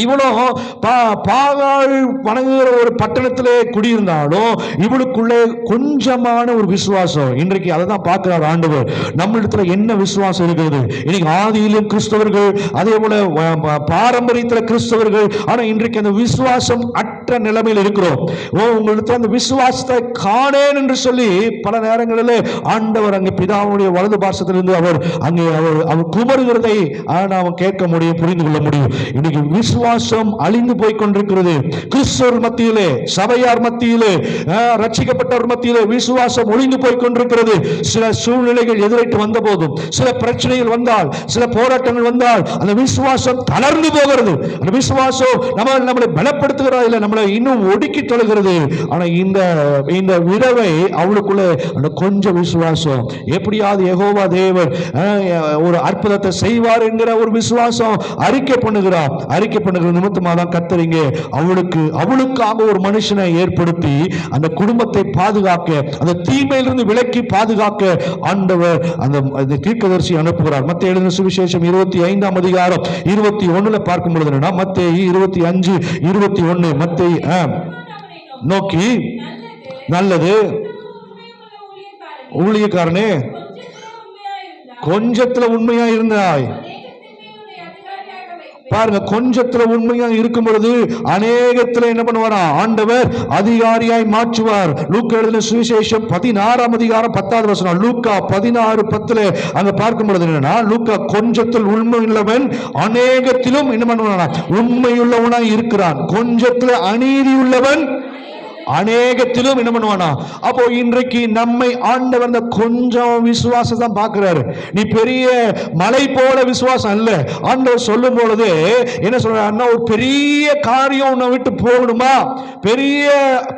இவளும் பாகால் வணங்குகிற ஒரு பட்டணத்திலே குடியிருந்தாலும் இவளுக்குள்ளே கொஞ்சமான ஒரு விசுவாசம். இன்றைக்கு அதை தான் பார்க்கிறார் ஆண்டவர். நம்மளிடத்துல என்ன விசுவாசம் இருக்கிறது? இன்னைக்கு ஆதியிலும் கிறிஸ்தவர்கள், அதே போல பாரம்பரியத்தில் கிறிஸ்தவர்கள், ஆனா இன்றைக்கு அந்த விசுவாசம் அற்ற நிலைமையில் இருக்கிறோம். உங்களிடத்துல அந்த விசுவாசத்தை காணேன் என்று சொல்லி பல நேரங்களில் ஆண்டவர் அங்கே பிதாவுடைய வலது பாசத்திலிருந்து அவர் குமருகிறதை நாம் கேட்க முடியும், புரிந்து கொள்ள முடியும். இன்னைக்கு விசுவாசம் அழிந்து போய் கொண்டிருக்கிறது. கிறிஸ்தவர் மத்தியிலே, சபையார் மத்தியிலே, ரட்சிக்கப்பட்டவர் மத்தியிலே விசுவாசம் ஒளிந்து போய் கொண்டிருக்கிறது. சில சூழ்நிலைகள் எதிரிட்டு வந்த போதும், சில பிரச்சனைகள் வந்தால், சில போராட்டங்கள் வந்தால் அந்த விசுவாசம் தளர்ந்து போகிறது. அந்த விசுவாசம் நம்மளை பலப்படுத்துகிறதா இல்லை, நம்மளை இன்னும் ஒடுக்கி தொழுகிறது. ஆனா இந்த விதவை அவளுக்குள்ள அந்த கொஞ்சம் விசுவாசம், எப்படியாவது யெகோவா தேவன் ஒரு அற்புதத்தை செய்வார் என்கிற ஒரு விசுவாசம் அறிக்கை பண்ணுகிறார். நிமித்தமாக தான் கர்த்தர் இங்கே அவளுக்காக ஒரு மனுஷனை ஏற்படுத்தி அந்த குடும்பத்தை பாதுகாக்க, அந்த தீமையிலிருந்து விலக்கி பாதுகாக்க ஆண்டவர் அந்த தீர்க்கதரிசி அனுப்புகிறார். மத்தேயு எழுதின சுவிசேஷம் 25ஆம் அதிகாரம் 21 பார்க்கும் பொழுது, மத்தேயு 25:21, மத்தேயு நோக்கி, நல்லது ஊழியக்காரனே, கொஞ்சத்துல உண்மையா இருந்தாய், பாருங்க, கொஞ்சத்துல உண்மையா இருக்கும் பொழுது அநேகத்துல என்ன பண்ணுவாரா ஆண்டவர் அதிகாரியாய் மாற்றுவார். லூக்கா எழுதின சுவிசேஷம் 16ஆம் அதிகாரம் 10வது வசனம். லூக்கா 16:10 அங்க பார்க்கும் பொழுது என்னன்னா, லூக்கா கொஞ்சத்தில் உண்மையுள்ளவன் அநேகத்திலும் என்ன பண்ணுவானா உண்மையுள்ளவனாய் இருக்கிறான், கொஞ்சத்துல அநீதி உள்ளவன் அநேகத்திலும் என்ன பண்ணுவானா. அப்போ இன்றைக்கு நம்மை ஆண்டவர் அந்த கொஞ்சம் விசுவாசம் தான் பார்க்கிறாரு. நீ பெரிய மலை போல விசுவாசம் அல்ல. ஆண்டவர் சொல்லும் பொழுது என்ன சொல்றாருன்னா, ஒரு பெரிய காரியம் உன்னை விட்டு போகணுமா, பெரிய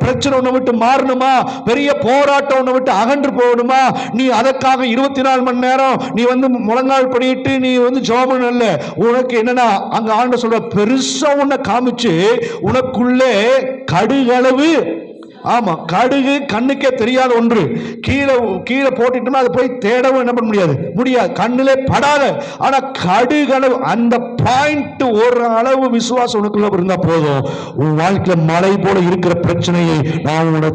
பிரச்சனை உன்னை விட்டு மாறணுமா, பெரிய போராட்டம் உன்னை விட்டு அகன்று போகணுமா, நீ அதற்காக 24 மணி நேரம் நீ முழங்கால் பண்ணிட்டு நீ ஜெபம் அல்ல. உனக்கு என்னன்னா அங்க ஆண்டவர் சொல்ற பெருசா உன்னை காமிச்சு உனக்குள்ளே கடுகளவு, ஆமா கடுகு கண்ணுக்கே தெரியாத ஒன்று கீழே கீழே போட்டுட்டோம்னா அதை போய் தேடவும் என்ன பண்ண முடியாது, கண்ணிலே படாத. ஆனா கடுகளவு அந்த பாயிண்ட் ஒரு அளவு விசுவாசம் உனக்குள்ள இருந்தா போதும், உன் வாழ்க்கையில மலை போல இருக்கிற பிரச்சனையை நான் உன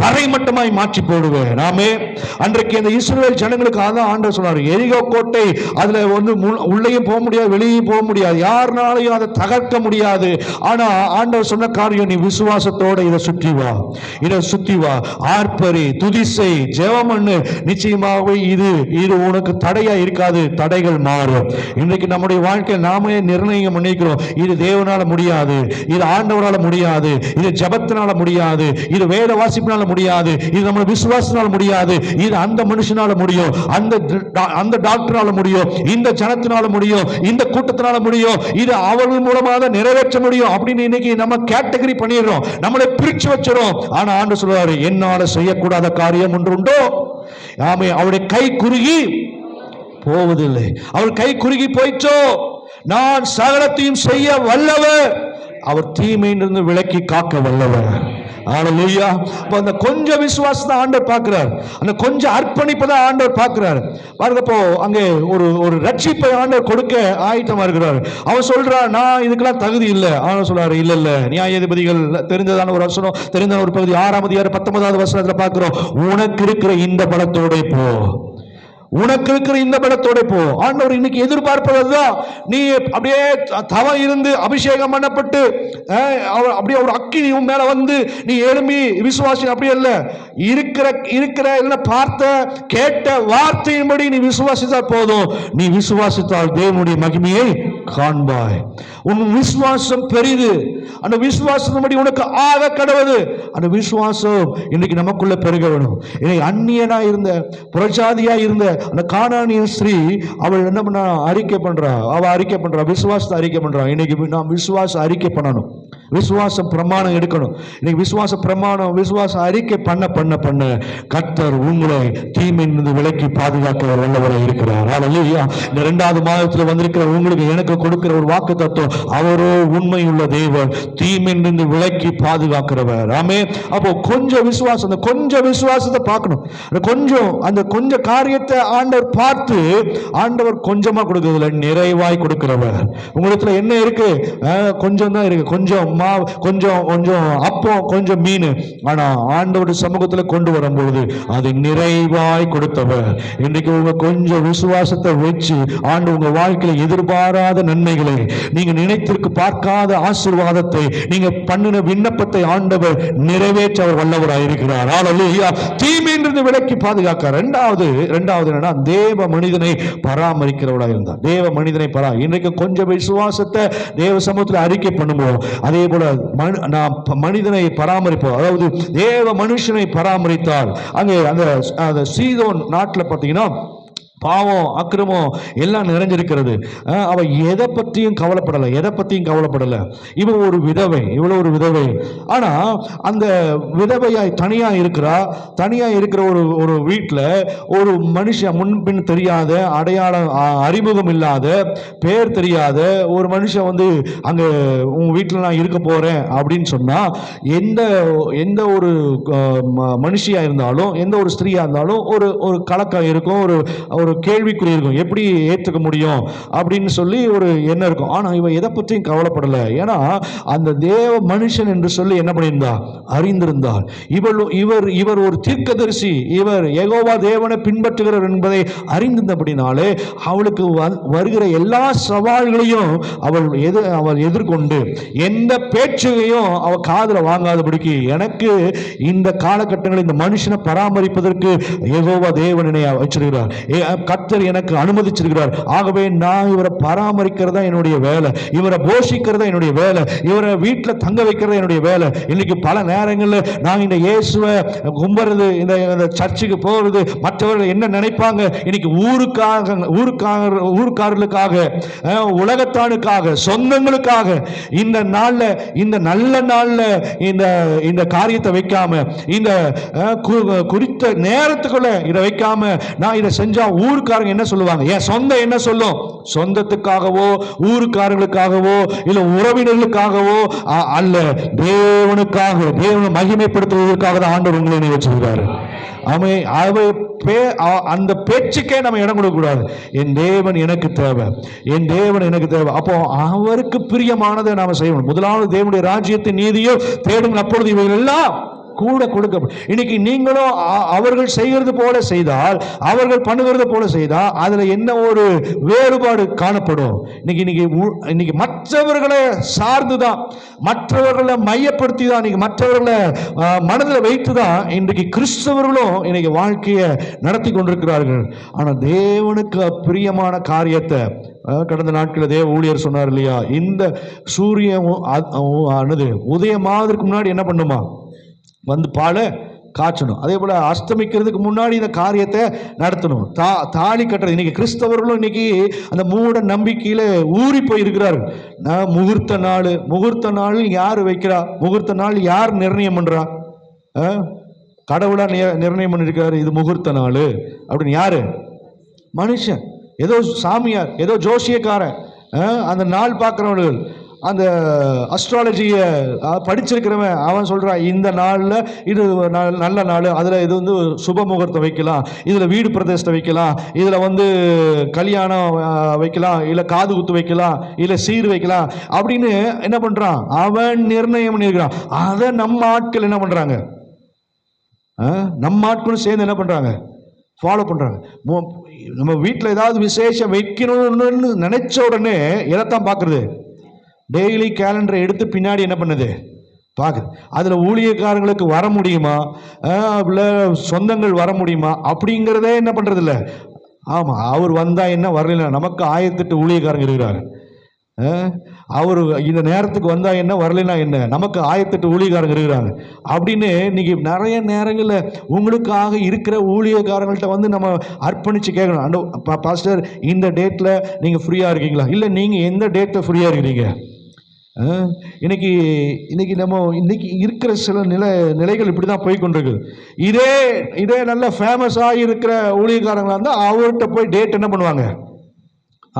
தரைமட்டமாய் மாற்றி போடுவேன். நாமே அன்றைக்கு அந்த இஸ்ரவேல் ஜனங்களுக்கு அதான் ஆண்டவர் சொன்னார், எரிகோ கோட்டை அதுல உள்ளேயும் போக முடியாது, வெளியும் போக முடியாது, யாருனாலையும் அதை தகர்க்க முடியாது. ஆனா ஆண்டவர் சொன்ன காரியம், நீ விசுவாசத்தோட இதை சுற்றி வா, இதை சுற்றி வா, ஆர்ப்பரி, துதிசை, ஜெபம் பண்ணு, நிச்சயமாகவே இது உனக்கு தடையா இருக்காது, தடைகள் மாறும். இன்றைக்கு நம்முடைய வாழ்க்கையில் நாமே நிர்ணயம் பண்ணிக்கிறோம், இது தேவனால முடியாது, இது ஆண்டவரால முடியாது, இது ஜெபத்தினால முடியாது, இது வேத வாசிப்பினால முடியாது, இது நம்ம விசுவாசத்தினால முடியாது, இது அந்த மனுஷனால முடியும், அந்த டாக்டரால முடியும், இந்த ஜனத்தினால முடியும், இந்த கூட்டத்தினால முடியும், இது அவர்கள் மூலமாக நிறைவேற்ற முடியும் அப்படின்னு இன்னைக்கு நம்ம கேட்டகரி பண்ணிடுறோம், நம்மளை பிரிச்சு வச்சிரும். ஆனா ஆண்டவர் சொல்றாரு, என்னால செய்யக்கூடாத காரியம் ஒன்று உண்டோ, ஆமே அவருடைய கை குறுகி போவதில்லை. அவர் கை குறுகி போயிச்சோ, நான் சகலத்தையும் செய்ய வல்லவர், அவர் தீமையிலிருந்து விலக்கி காக்க வல்லவர். ஹல்லேலூயா. அப்ப அந்த கொஞ்சம் விசுவாசத்தை ஆண்டவர் பார்க்கிறார், அந்த கொஞ்சம் அர்ப்பணிப்பை தான் ஆண்டவர் பார்க்கிறார். பாருங்க, இப்போ அங்கே ஒரு ரட்சிப்பை ஆண்டவர் கொடுக்க ஆயத்தமா இருக்கிறார். அவன் சொல்றான், நான் இதுக்கெல்லாம் தகுதி இல்லை. ஆண்டவர் சொல்றாரு, இல்ல நியாயாதிபதிகள் தெரிந்ததான ஒரு வசனம், தெரிந்த ஒரு பகுதி 6ஆம் அதிகாரம் 19வது வசனத்துல பார்க்கிறோம், உனக்கு இருக்கிற இந்த பலத்தோட போ, உனக்கு இருக்கிற இந்த பலத்தோட போ. ஆண்டவர் இன்னைக்கு எதிர்பார்ப்பதுதான், நீ அப்படியே தவம் இருந்து அபிஷேகம் பண்ணப்பட்டு அப்படியே ஒரு அக்கினி உன் மேல நீ எழும்பி விசுவாசி, அப்படி அல்ல, இருக்கிற பார்த்த கேட்ட வார்த்தையின்படி நீ விசுவாசித்தால் போதும். நீ விசுவாசித்தால் தேவனுடைய மகிமையை காண்பாய். உன் விசுவாசம் பெரிது, அந்த விசுவாசத்தின்படி உனக்கு ஆக கடவுது. அந்த விசுவாசம் இன்னைக்கு நமக்குள்ள பெருக வேணும். அந்நியனா இருந்த, புறஜாதியா இருந்த அந்த கானானிய ஸ்திரீ, அவள் என்ன பண்ண அறிக்கை பண்றா, விசுவாசத்தை அறிக்கை பண்றா. இன்னைக்கு நாம் விசுவாச அறிக்கை பண்ணணும், விசுவாச பிரமாணம் எடுக்கணும். இன்னைக்கு விசுவாச பிரமாணம், விசுவாச அறிக்கை பண்ண பண்ண பண்ண கர்த்தர் உங்களை தீமையிலிருந்து விலக்கி பாதுகாக்க வல்லவரை இருக்கிறார். ஹல்லேலூயா. இந்த 2வது மாதத்தில் வந்திருக்கிற உங்களுக்கு எனக்கு கொடுக்கிற ஒரு வாக்கு தத்துவம், அவரோ உண்மையுள்ள தேவன், தீமையிலிருந்து விலக்கி பாதுகாக்கிறவர். ஆமே. அப்போ கொஞ்சம் விசுவாசம், அந்த கொஞ்சம் விசுவாசத்தை பார்க்கணும். அந்த கொஞ்சம் காரியத்தை ஆண்டவர் பார்த்து, ஆண்டவர் கொஞ்சமா கொடுக்கறதில்ல, நிறைவாய் கொடுக்கிறவர். உங்களுக்கு என்ன இருக்கு? கொஞ்சம் தான் இருக்கு, கொஞ்சம் மாவு, கொஞ்சம் அப்பம், கொஞ்சம் மீன். ஆனா ஆண்டவருடைய சமூகத்தில் கொண்டு வரும்பொழுது அது நிறைவாய் கொடுத்தவர். இன்றைக்கு உங்க கொஞ்சம் விசுவாசத்தை வச்சு ஆண்டவர் உங்க வாழ்க்கையில எதிர்பாராத நன்மைகளை, நீங்க நினைத்திற்கு பார்க்காத ஆசீர்வாதத்தை, நீங்க பண்ணின விண்ணப்பத்தை ஆண்டவர் நிறைவேற்ற அவர் வல்லவராய் இருக்கிறார். ஹல்லேலூயா. தீமையிலிருந்து விலக்கி பாதுகாக்கிறார். இரண்டாவது என்னன்னா, தேவ மனிதனை பராமரிக்கிறவராக இருந்தார். தேவ மனிதனை இன்றைக்கு கொஞ்சம் விசுவாசத்தை தேவ சமூகத்தில் அறிக்கை பண்ணுவோம். அதே போல நாம் மனிதனை பராமரிப்போம். அதாவது தேவ மனுஷனை பராமரித்தால், அங்கே அந்த சீதோன் நாட்டில் பார்த்தீங்கன்னா பாவம், அக்கிரமம் எல்லாம் நிறைஞ்சிருக்கிறது. அவ எதை பற்றியும் கவலைப்படலை. இவள் ஒரு விதவை. ஆனா அந்த விதவையாய் தனியா இருக்கிற ஒரு வீட்டில் ஒரு மனுஷன், முன்பின் தெரியாத, அடையாளம் அறிமுகம் இல்லாத, பேர் தெரியாத ஒரு மனுஷன் அங்க உங்க வீட்டில் நான் இருக்க போறேன் அப்படின்னு சொன்னா, எந்த ஒரு மனுஷியா இருந்தாலும், எந்த ஒரு ஸ்திரீயா இருந்தாலும் ஒரு கலக்கம் இருக்கும், ஒரு கேள்விக்குறி இருக்கும், எப்படி ஏற்றுக்க முடியும் அப்படின்னு சொல்லி ஒரு எண்ணம் இருக்கும். ஆனா இவ எதை பற்றியும் கவலைப்படல. ஏன்னா அந்த தேவ மனுஷன் என்று சொல்லி என்ன பண்ணியிருந்தா, அறிந்திருந்தார். இவர் இவர் ஒரு தீர்க்கதரிசி, இவர் யெகோவா தேவனை பின்பற்றுகிறார் என்பதை அறிந்திருந்தபடினாலே அவளுக்கு வருகிற எல்லா சவால்களையும் அவள் எதிர்கொண்டு எந்த பேச்சையும் அவ காதுல வாங்காதபடிக்கு, எனக்கு இந்த காலகட்டங்களில் இந்த மனுஷனை பராமரிப்பதற்கு யெகோவா தேவன் என்னை வச்சிருக்கிறார், கர்த்தர் எனக்கு அனுமதிச்சிருக்கிறார். ஆகவே நான் இவரை பராமரிக்கிறதா என்னுடைய வேலை, இவரை போஷிக்கிறதா என்னுடைய வேலை, இவரை வீட்டில் தங்க வைக்கிறதா என்னுடைய வேலை. இன்னைக்கு பல நேரங்களில் நான் இந்த இயேசுவை கும்புறது, இந்த சர்ச்சுக்கு போறது, மற்றவர்கள் என்ன நினைப்பாங்க, இன்னைக்கு ஊருக்காரர்களுக்காக, உலகத்தானுக்காக, சொந்தங்களுக்காக இந்த நாள்ல, இந்த நல்ல நாள்ல இந்த காரியத்தை வைக்காம, இந்த குறித்த நேரத்துக்குள்ள இதை வைக்காம நான் இதை செஞ்சா ஊருக்காரங்க என்ன சொல்லுவாங்க, என் சொந்தம் என்ன சொல்லும், சொந்தத்துக்காகவோ ஊருக்காரர்களுக்காகவோ இல்ல உறவினர்களுக்காகவோ அல்ல, தேவனுக்காக, தேவனை மகிமைப்படுத்துவதற்காக தான் ஆண்டவர் உங்களை வச்சிருக்காரு. அந்த பேச்சுக்கே நம்ம இடம் கொடுக்க கூடாது. என் தேவன் எனக்கு தேவை, என் தேவன் எனக்கு தேவை. அப்போ அவருக்கு பிரியமானதை நாம செய்யணும். முதலாவது தேவனுடைய ராஜ்யத்தின் நீதியோ தேடுங்கள், அப்பொழுது இவைகள் எல்லாம் கூட கொடுக்கப்படும். இன்னைக்கு நீங்களும் அவர்கள் செய்கிறது போல செய்தால், அவர்கள் பண்ணுகிறது போல செய்தால், அதுல என்ன ஒரு வேறுபாடு காணப்படும்? இன்னைக்கு மற்றவர்களை சார்ந்துதான், மற்றவர்களை மையப்படுத்தி தான், இன்னைக்கு மற்றவர்களை மனதில் வைத்துதான் இன்றைக்கு கிறிஸ்தவர்களும் இன்னைக்கு வாழ்க்கையை நடத்தி கொண்டிருக்கிறார்கள். ஆனா தேவனுக்கு பிரியமான காரியத்தை கடந்த நாட்களில் தேவ ஊழியர் சொன்னார் இல்லையா, இந்த சூரியன் உதயமாவதற்கு முன்னாடி என்ன பண்ணுமா, வந்து பாலை காய்ச்சணும். அதே போல அஸ்தமிக்கிறதுக்கு முன்னாடி இந்த காரியத்தை நடத்தணும். தாலி கட்டுறது. இன்னைக்கு கிறிஸ்தவர்களும் இன்னைக்கு அந்த மூட நம்பிக்கையில ஊறி போயிருக்கிறார்கள். முகூர்த்த நாள் யார் வைக்கிறா? முகூர்த்த நாள் யார் நிர்ணயம் பண்றா? கடவுளா நிர்ணயம் பண்ணிருக்காரு, இது முகூர்த்த நாள் அப்படின்னு. யாரு? மனுஷன், ஏதோ சாமியார், ஏதோ ஜோசியக்காரன், அந்த நாள் பார்க்கிறவர்கள், அந்த அஸ்ட்ராலஜியை படிச்சிருக்கிறவன் அவன் சொல்கிறான், இந்த நாளில் இது நல்ல நாள், அதில் இது வந்து சுப முகூர்த்தம் வைக்கலாம், இதில் வீடு பிரதிஷ்டை வைக்கலாம், இதில் கல்யாணம் வைக்கலாம், இல்லை காது குத்து வைக்கலாம், இல்லை சீர் வைக்கலாம் அப்படின்னு என்ன பண்ணுறான், அவன் நிர்ணயம் பண்ணியிருக்கிறான். அதை நம்ம ஆட்கள் என்ன பண்ணுறாங்க, நம்ம ஆட்களும் சேர்ந்து என்ன பண்ணுறாங்க, ஃபாலோ பண்ணுறாங்க. நம்ம வீட்டில் ஏதாவது விசேஷம் வைக்கணும்னு நினைச்ச உடனே எதைத்தான் பார்க்குறது, டெய்லி கேலண்டரை எடுத்து பின்னாடி என்ன பண்ணுது, பார்க்குது. அதில் ஊழியக்காரங்களுக்கு வர முடியுமா, இல்லை சொந்தங்கள் வர முடியுமா அப்படிங்கிறதே என்ன பண்ணுறதில்ல. ஆமாம், அவர் வந்தால் என்ன, வரல, நமக்கு 1008 ஊழியக்காரங்க இருக்கிறார். அவர் இந்த நேரத்துக்கு வந்தால் என்ன, வரலைன்னா என்ன, நமக்கு 1008 ஊழியக்காரங்க இருக்கிறாங்க அப்படின்னு இன்னைக்கு நிறைய நேரங்களில் உங்களுக்காக இருக்கிற ஊழியக்காரங்கள்ட்ட நம்ம அர்ப்பணித்து கேட்கணும். பாஸ்டர், இந்த டேட்டில் நீங்கள் ஃப்ரீயாக இருக்கீங்களா? இல்லை, நீங்கள் எந்த டேட்டில் ஃப்ரீயாக இருக்கிறீங்க? இன்னைக்கு நம்ம இன்னைக்கு இருக்கிற சில நிலைகள் இப்படி தான் போய் கொண்டிருக்கு. இதே நல்ல ஃபேமஸாக இருக்கிற ஊழியக்காரங்களாக இருந்தால் அவர்கிட்ட போய் டேட் என்ன பண்ணுவாங்க,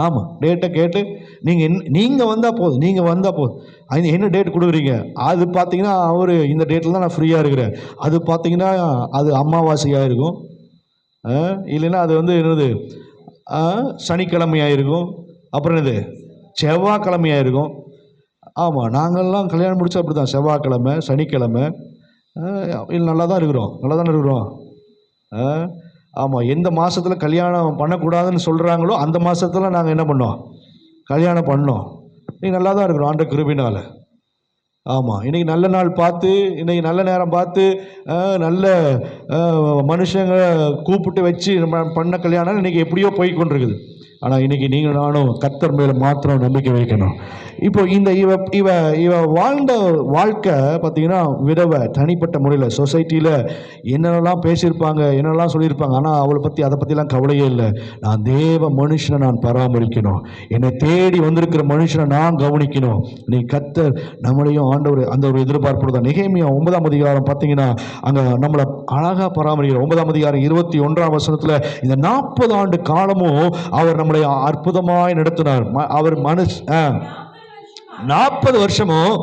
ஆமாம், டேட்டை கேட்டு நீங்கள் வந்தால் போதும், என்ன டேட் கொடுக்குறீங்க, அது பார்த்தீங்கன்னா அவர் இந்த டேட்டில் தான் நான் ஃப்ரீயாக இருக்கிறேன், அது பார்த்தீங்கன்னா அது அமாவாசையாக இருக்கும், இல்லைன்னா அது என்னது சனிக்கிழமையாக இருக்கும், அப்புறம் என்னது செவ்வாய்க்கிழமையாக இருக்கும். ஆமாம், நாங்கள்லாம் கல்யாணம் முடிச்சா அப்படி தான், செவ்வாய்க்கிழமை, சனிக்கிழமை, இல்லை நல்லா தான் இருக்கிறோம். ஆமாம், எந்த மாதத்தில் கல்யாணம் பண்ணக்கூடாதுன்னு சொல்கிறாங்களோ அந்த மாதத்தில் நாங்கள் என்ன பண்ணோம், கல்யாணம் பண்ணோம். இன்னைக்கு நல்லா தான் இருக்கிறோம் ஆண்ட கிருபையினால். ஆமாம், இன்றைக்கி நல்ல நாள் பார்த்து, இன்றைக்கி நல்ல நேரம் பார்த்து, நல்ல மனுஷங்க கூப்பிட்டு வச்சு பண்ண கல்யாணம் இன்றைக்கி எப்படியோ போய் கொண்டிருக்குது. ஆனால் இன்றைக்கி நீங்கள் நானும் கர்த்தர் மேலே மாத்திரம் நம்பிக்கை வைக்கணும். இப்போ இந்த இவ வாழ்ந்த வாழ்க்கை பார்த்தீங்கன்னா விதவை, தனிப்பட்ட முறையில் சொசைட்டியில் என்னென்னலாம் பேசியிருப்பாங்க, என்னெல்லாம் சொல்லியிருப்பாங்க, ஆனால் அவளை பற்றி அதை பற்றிலாம் கவலையே இல்லை. நான் தேவ மனுஷனை நான் பராமரிக்கணும், என்னை தேடி வந்திருக்கிற மனுஷனை நான் கவனிக்கணும். நீ கர்த்தர் நம்மளையும் ஆண்டவர் அந்த ஒரு எதிர்பார்ப்பு தான். நெகேமியா 9ஆம் அதிகாரம் பார்த்தீங்கன்னா அங்கே நம்மளை அழகாக பராமரிக்கிறார். 9ஆம் அதிகாரம் 21ஆம் வசனத்தில் இந்த 40 ஆண்டு காலமும் அவர் நம்மளை அற்புதமாய் நடத்தினார். அவர் 40 வருஷமும்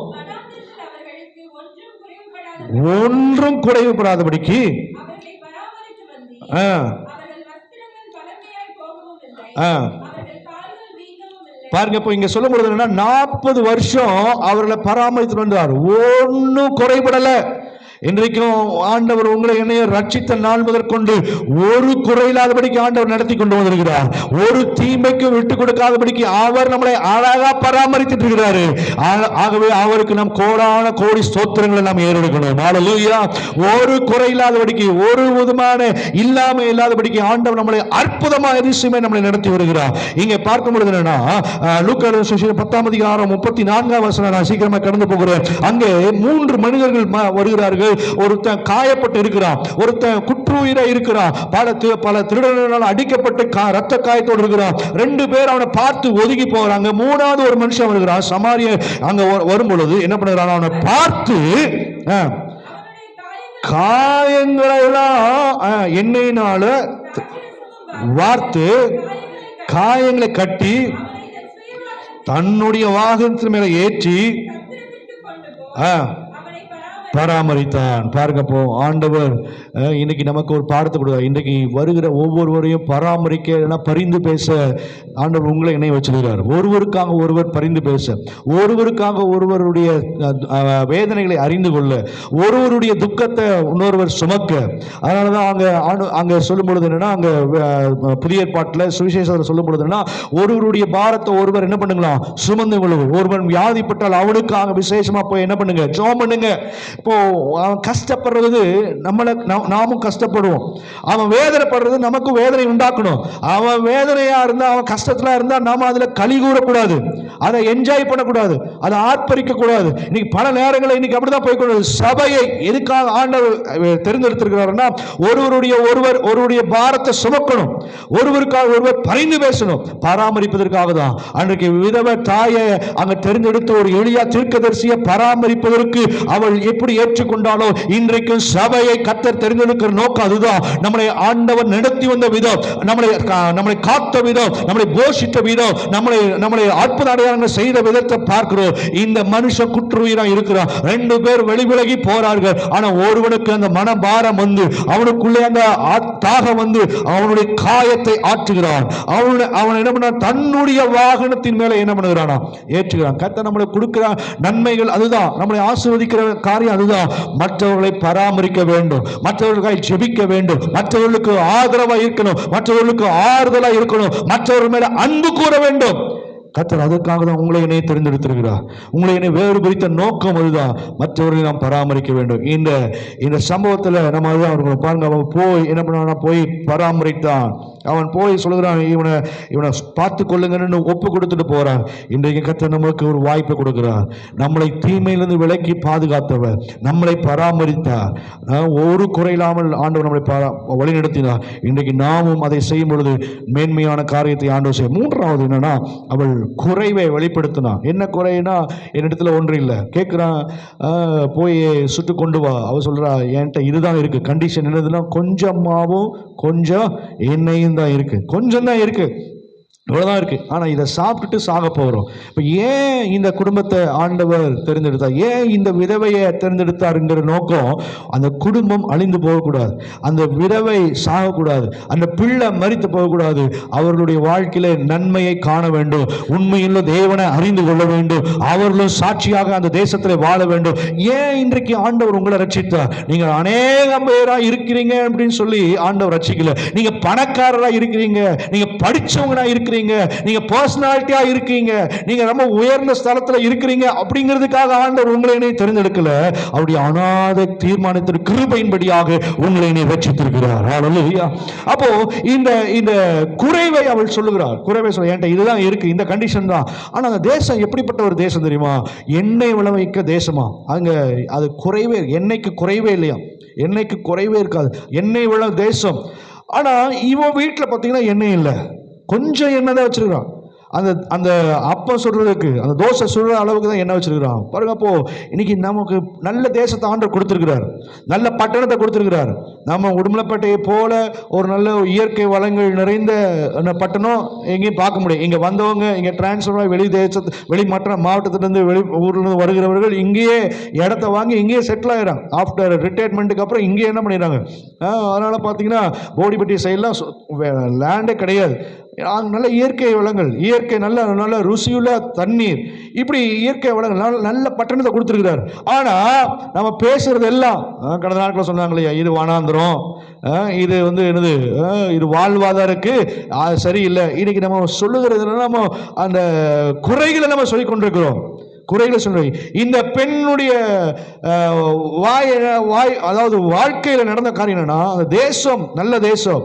ஒன்றும் குறைவுபடாதபடிக்கு பாருங்க, இப்போ இங்க சொல்லும் பொழுது என்னன்னா 40 வருஷம் அவர்களை பராமரித்து வந்தார், ஒன்னும் குறைபடல. இன்றைக்கும் ஆண்டவர் உங்களை என்னைய ரட்சித்த நாள் முதற்கொண்டு ஒரு குறையில்லாதபடிக்கு ஆண்டவர் நடத்தி கொண்டு வந்திருக்கிறார். ஒரு தீமைக்கு விட்டு கொடுக்காதபடிக்கு அவர் நம்மளை அழகா பராமரித்துட்டு இருக்கிறாரு. ஆகவே அவருக்கு நாம் கோடான கோடி ஸ்தோத்திரங்களை நாம் ஏறெடுக்கணும். ஹல்லேலூயா. ஒரு குறையில்லாதபடிக்கு, ஒரு விதமான இல்லாம இல்லாதபடிக்கு ஆண்டவர் நம்மளை அற்புதமா அதிசயமே நம்மளை நடத்தி வருகிறார். இங்க பார்க்கும் பொழுது என்னன்னா, லூக்கா சுவிசேஷம் 10ஆம் அதிகாரம் 34ஆம் வசனம், நான் சீக்கிரமா கடந்து போகிறேன். அங்கே 3 மனிதர்கள் வருகிறார்கள். ஒருத்தன் காயப்பட்டு இருக்கிறான், ஒருத்தன் குற்றுயிரா இருக்கிறான், பல திருடர்களால் அடிக்கப்பட்டு ரத்த காயத்தோடு இருக்கிறான். 2 பேர் அவனை பார்த்து ஒதுங்கி போறாங்க. 3வது ஒரு மனுஷன் வருகிறான், சமாரிய. அங்க வரும் பொழுது என்ன பண்ணுறான், அவனை பார்த்து காயங்களை எல்லாம் எண்ணெயினால வார்த்து காயங்களை கட்டி தன்னுடைய வாகனத்தின் மேல ஏற்றி பராமரித்தான். பாருங்க, போ ஆண்டவர் இன்னைக்கு நமக்கு ஒரு பாடத்தை கொடுத்தார். இன்றைக்கு வருகிற ஒவ்வொருவரையும் பராமரிக்க, பரிந்து பேச ஆண்டவர் உங்களை இணைய வச்சிருக்கிறார். ஒருவருக்காக ஒருவர் பரிந்து பேச, ஒருவருக்காக ஒருவருடைய வேதனைகளை அறிந்து கொள்ள, ஒருவருடைய துக்கத்தை இன்னொருவர் சுமக்க. அதனாலதான் அங்க சொல்லும் பொழுது என்னன்னா, அங்க புதிய ஏற்பாட்டில் சுவிசேஷத்தில் சொல்லும் பொழுது என்னன்னா, ஒருவருடைய பாரத்தை ஒருவர் என்ன பண்ணுங்களாம், சுமந்து கொள்ளுவோம். ஒருவன் வியாதிப்பட்டால் அவனுக்காக விசேஷமா போய் என்ன பண்ணுங்க, ஜெபம் பண்ணுங்க. இப்போ அவன் கஷ்டப்படுறது நாமும் கஷ்டப்படுவோம், அவன் வேதனைப்படுறது நமக்கும் வேதனை உண்டாக்கணும். அவன் வேதனையா இருந்தா, அவன் கஷ்டத்துல இருந்தா நாம அதுல களி கூறக்கூடாது, அதை என்ஜாய் பண்ணக்கூடாது, அதை ஆர்ப்பரிக்க கூடாது. இன்னைக்கு பல நேரங்களில் இன்னைக்கு அப்படிதான் போய்கொண்டு சபையை எதுக்காக ஆண்டவர் தெரிந்தெடுத்திருக்கிறாருன்னா, ஒருவருடைய பாரத்தை சுமக்கணும், ஒருவருக்காக ஒருவர் பரிந்து பேசணும், பராமரிப்பதற்காக தான். அன்றைக்கு விதவை தாயை அங்க தெரிந்தெடுத்த ஒரு எளியா தீர்க்கதரிசியை பராமரிப்பதற்கு அவள் எப்படி ஏற்றுக்கொண்டாலோ, இன்றைக்கு சபையை கர்த்தர் தெரிந்தெடுக்கிற நோக்கம் அதுதான். நம்மளை ஆண்டவர் நடத்தி வந்த விதம், நம்மளை காத்த விதம், நம்மளை போஷித்த விதம், நம்மளை அற்புத அடையாளங்கள் செய்த விதத்தை பார்க்கிறோம். இந்த மனுஷன் குற்றுயிரா இருக்கிறான். 2 பேர் வெளிவிலகி போறார்கள். ஆனா ஒருவனுக்கு அந்த மனபாரம் வந்து, அவனுக்குள்ளே அந்த தாகம் வந்து அவனுடைய காயத்தை ஆற்றுகிறான். அவன் என்ன பண்ண, தன்னுடைய வாகனத்தின் மேல என்ன பண்ணுகிறானா, ஏற்றுகிறான். கர்த்தர் நம்மளை கொடுக்கிற நன்மைகள் அதுதான், நம்மளை ஆசீர்வதிக்கிற காரியம் அதுதான். மற்றவர்களை பராமரிக்க வேண்டும், மற்றவர்களுக்காக ஜெபிக்க வேண்டும், மற்றவர்களுக்கு ஆதரவா இருக்கணும், மற்றவர்களுக்கு ஆறுதலா இருக்கணும், மற்றவர்கள் மேல அன்பு கூற வேண்டும். கர்த்தர் அதற்காக தான் உங்களை என்னை தெரிந்தெடுத்திருக்கிறார். உங்களை என்னை வேறு குறித்த நோக்கம் அதுதான், மற்றவர்களை நாம் பராமரிக்க வேண்டும். இந்த சம்பவத்தில் நம்ம அதுதான் இருக்கணும். பாருங்க, அவன் போய் என்ன பண்ணான்னா, போய் பராமரித்தான். அவன் போய் சொல்லுகிறான், இவனை பார்த்து கொள்ளுங்கன்னு ஒப்பு கொடுத்துட்டு போறான். இன்றைக்கு கர்த்தர் நமக்கு ஒரு வாய்ப்பை கொடுக்கிறார். நம்மளை தீமையிலிருந்து விலக்கி பாதுகாத்தவர், நம்மளை பராமரித்தார், ஒரு குறையில்லாமல் ஆண்டவர் நம்மளை வழிநடத்தினார். இன்றைக்கு நாமும் அதை செய்யும் பொழுது மேன்மையான காரியத்தை ஆண்டவர் செய்ய. 3வது என்னன்னா, அவள் குறைவை வெளிப்படுத்தினான். என்ன குறைனா, என்னிடத்துல ஒன்று இல்லை கேட்குறான், போய் சுட்டு கொண்டு வா. அவ சொல்றா, என்கிட்ட இதுதான் இருக்கு. கண்டிஷன் என்னதுன்னா, கொஞ்சமாவும் கொஞ்சம் எண்ணெயும் தான் இருக்கு, கொஞ்சம் தான் இருக்கு, இவ்வளவுதான் இருக்கு. ஆனா இதை சாப்பிட்டுட்டு சாக போகிறோம். இப்போ ஏன் இந்த குடும்பத்தை ஆண்டவர் தெரிந்தெடுத்தார், ஏன் இந்த விதவையை தெரிந்தெடுத்தாருங்கிற நோக்கம், அந்த குடும்பம் அழிந்து போகக்கூடாது, அந்த விதவை சாகக்கூடாது, அந்த பிள்ளை மரித்து போகக்கூடாது, அவர்களுடைய வாழ்க்கையில நன்மையை காண வேண்டும், உண்மையில் தேவனை அறிந்து கொள்ள வேண்டும், அவர்களும் சாட்சியாக அந்த தேசத்தில் வாழ வேண்டும். ஏன் இன்றைக்கு ஆண்டவர் உங்களை ரட்சித்தார்? நீங்க அநேகம் பேரா இருக்கிறீங்க அப்படின்னு சொல்லி ஆண்டவர் ரட்சிக்கல. நீங்க பணக்காரரா இருக்கிறீங்க, நீங்க படிச்சவங்களா இருக்கிறீங்க, நீங்க பர்சனாலிட்டியா இருக்கீங்க, நீங்க ரொம்ப உயர்ந்த ஸ்தலத்துல இருக்கிறீங்க அப்படிங்கிறதுக்காக ஆண்டவர் உங்களை என்னை தெரிந்தெடுக்கல. அவருடைய அநாத தீர்மானத்தின் கிருபையின்படியாக உங்களை என்னை ரட்சித்திருக்கிறார். ஹல்லேலூயா. அப்போ இந்த குறைவை அவள் சொல்லுகிறார். குறைவை சொல்ல, என்கிட்ட இதுதான் இருக்கு, இந்த கண்டிஷன் தான். ஆனா அந்த தேசம் எப்படிப்பட்ட ஒரு தேசம் தெரியுமா? எண்ணெய் விளைவிக்க தேசமா. அங்க அது குறைவே, எண்ணெய்க்கு குறைவே இல்லையா, எண்ணெய்க்கு குறைவே இருக்காது, எண்ணெய் விளை தேசம். ஆனா இவன் வீட்டுல பாத்தீங்கன்னா எண்ணெய் இல்லை, கொஞ்சம் எண்ணெய் தான் வச்சிருக்கான். அந்த அந்த அப்பம் சுடுறதுக்கு, அந்த தோசை சுடுற அளவுக்கு தான் எண்ணெய் வச்சிருக்கிறான் பாருங்க. அப்போ இன்னைக்கு நமக்கு நல்ல தேசத்தை ஆண்டவர் கொடுத்திருக்கிறார், நல்ல பட்டணத்தை கொடுத்திருக்கிறார். நம்ம உடுமலைப்பேட்டையை போல ஒரு நல்ல இயற்கை வளங்கள் நிறைந்த பட்டணம் எங்கேயும் பார்க்க முடியும். இங்கே வந்தவங்க, இங்கே டிரான்ஸ்ஃபர் வெளி மற்ற மாவட்டத்திலேருந்து வெளி ஊர்லேருந்து வருகிறவர்கள் இங்கேயே இடத்த வாங்கி இங்கேயே செட்டில் ஆகிறாங்க. ஆஃப்டர் ரிட்டையர்மெண்ட்டுக்கு அப்புறம் இங்கேயே என்ன பண்ணிடுறாங்க. அதனால் பார்த்தீங்கன்னா போடிப்பட்டி சைட்லாம் லேண்டே கிடையாது. நல்ல இயற்கை வளங்கள், இயற்கை நல்ல நல்ல ருசியுள்ள தண்ணீர், இப்படி இயற்கை வளங்கள் நல்ல பட்டணத்தை கொடுத்துருக்கிறார். ஆனால் நம்ம பேசுறது எல்லாம் கடந்த நாட்களில் சொன்னாங்க இல்லையா, இது வனாந்திரம், இது என்னது, இது வாழ்வாதாரக்கு சரியில்லை. இன்னைக்கு நம்ம சொல்லுகிறது நம்ம அந்த குறைகளை நம்ம சொல்லிக் கொண்டிருக்கிறோம். குறைகளை சொல்றீங்க. இந்த பெண்ணுடைய வாய் அதாவது வாழ்க்கையில் நடந்த காரியம் என்னன்னா, அந்த தேசம் நல்ல தேசம்,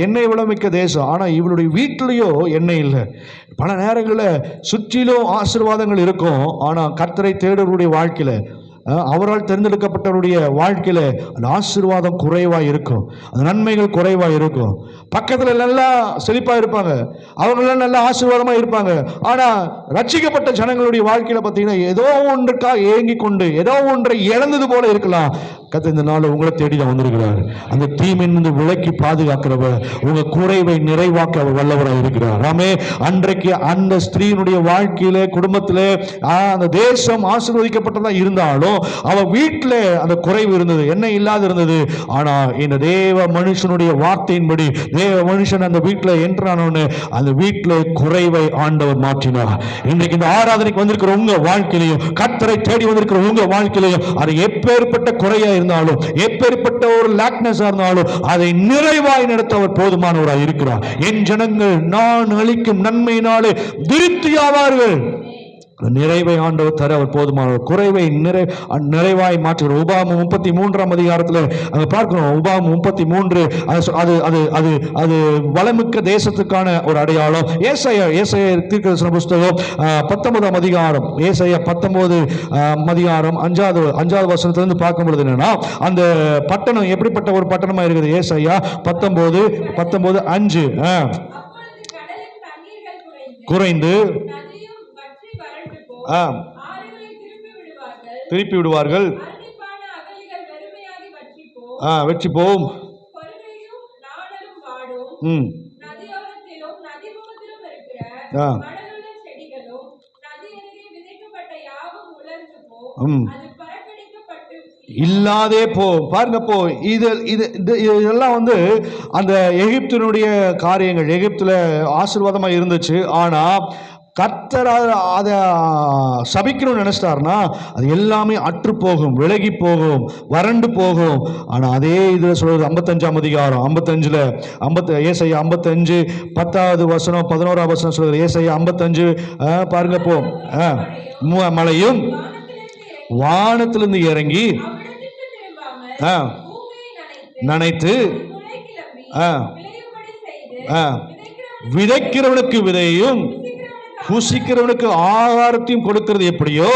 எண்ணெய் விளமிக்க தேசம். ஆனால் இவளுடைய வீட்டிலையோ எண்ணெய் இல்லை. பல நேரங்களில் சுற்றிலும் ஆசீர்வாதங்கள் இருக்கும், ஆனால் கர்த்தரை தேடுவருடைய வாழ்க்கையில், அவரால் தேர்ந்தெடுக்கப்பட்டவருடைய வாழ்க்கையில அந்த ஆசீர்வாதம் குறைவா இருக்கும், அந்த நன்மைகள் குறைவா இருக்கும். பக்கத்துல நல்லா செழிப்பா இருப்பாங்க, அவங்களாம் நல்ல ஆசீர்வாதமா இருப்பாங்க. ஆனா ரட்சிக்கப்பட்ட ஜனங்களுடைய வாழ்க்கையில பார்த்தீங்கன்னா ஏதோ ஒன்றுக்கா ஏங்கி கொண்டு ஏதோ ஒன்றை இழந்தது போல இருக்கலாம். கர்த்தர் இந்த நாள் உங்களை தேடி தான் வந்திருக்கிறார். அந்த தீமையிலிருந்து விலக்கி பாதுகாக்கிறவர், உங்க குறைவை நிறைவாக்க அவர் வல்லவராக இருக்கிறார். ஆமே. அன்றைக்கு அந்த ஸ்திரீனுடைய வாழ்க்கையில, குடும்பத்திலே அந்த தேசம் ஆசீர்வதிக்கப்பட்டதா இருந்தாலும் அவ வீட்டில் அந்த குறைவு இருந்தது, என்ன இல்லாத இருந்தது. ஆனா இந்த தேவ மனுஷனுடைய வார்த்தையின்படி தேவ மனுஷன் அந்த வீட்டில் என்றானோன்னு அந்த வீட்டில் குறைவை ஆண்டவர் மாற்றினார். இன்றைக்கு இந்த ஆராதனைக்கு வந்திருக்கிற உங்க வாழ்க்கையிலையும், கர்த்தரை தேடி வந்திருக்கிற உங்க வாழ்க்கையிலையும், அது எப்பேற்பட்ட குறையா இருந்தாலும், எப்பேற்பட்ட ஒரு லாக்னஸா இருந்தாலும், அதை நிறைவாய் நடத்த அவர் போதுமானவராய் இருக்கிறார். என் ஜனங்கள் நான் அளிக்கும் நன்மையினாலே திருப்தியாவார்கள். நிறைவை ஆண்டவர் தர அவர் போதுமானவர். குறைவை நிறைவாய் மாற்றுகிறார். உபாகமம் 33ஆம் அதிகாரத்தில் அங்க பார்க்கிறோம். உபாகமம் 33 அது அது அது அது வளமிக்க தேசத்துக்கான ஒரு அடையாளம். ஏசாயா தீர்க்கதரிசன புத்தகம் 19ஆம் அதிகாரம், ஏசாயா 19 அதிகாரம் 5வது வசனத்திலிருந்து பார்க்கும் பொழுது என்னன்னா, அந்த பட்டணம் எப்படிப்பட்ட ஒரு பட்டணமா இருக்குது. ஏசாயா 19:5 குறைந்து திருப்பி விடுவார்கள், வெற்றி போம், இல்லாதே போ. பாருங்க, போ. இதெல்லாம் அந்த எகிப்தினுடைய காரியங்கள். எகிப்துல ஆசீர்வாதமா இருந்துச்சு. ஆனா கர்த்தர் அதை சபிக்கணும்னு நினைச்சிட்டாருன்னா அது எல்லாமே அற்று போகும், விலகி போகும், வறண்டு போகும். ஆனா அதே இதுல சொல்றது 55ஆம் அதிகாரம் 55ல ஏசாயா 55 10வது வசனம் 11வது வசனம் சொல்றது. ஏசாயா 55 பாருங்க, போ. மழையும் வானத்திலிருந்து இறங்கி நனைத்து விதைக்கிறவனுக்கு விதையும் புசிக்கிறவனுக்கு ஆகாரத்தையும் கொடுக்கிறது எப்படியோ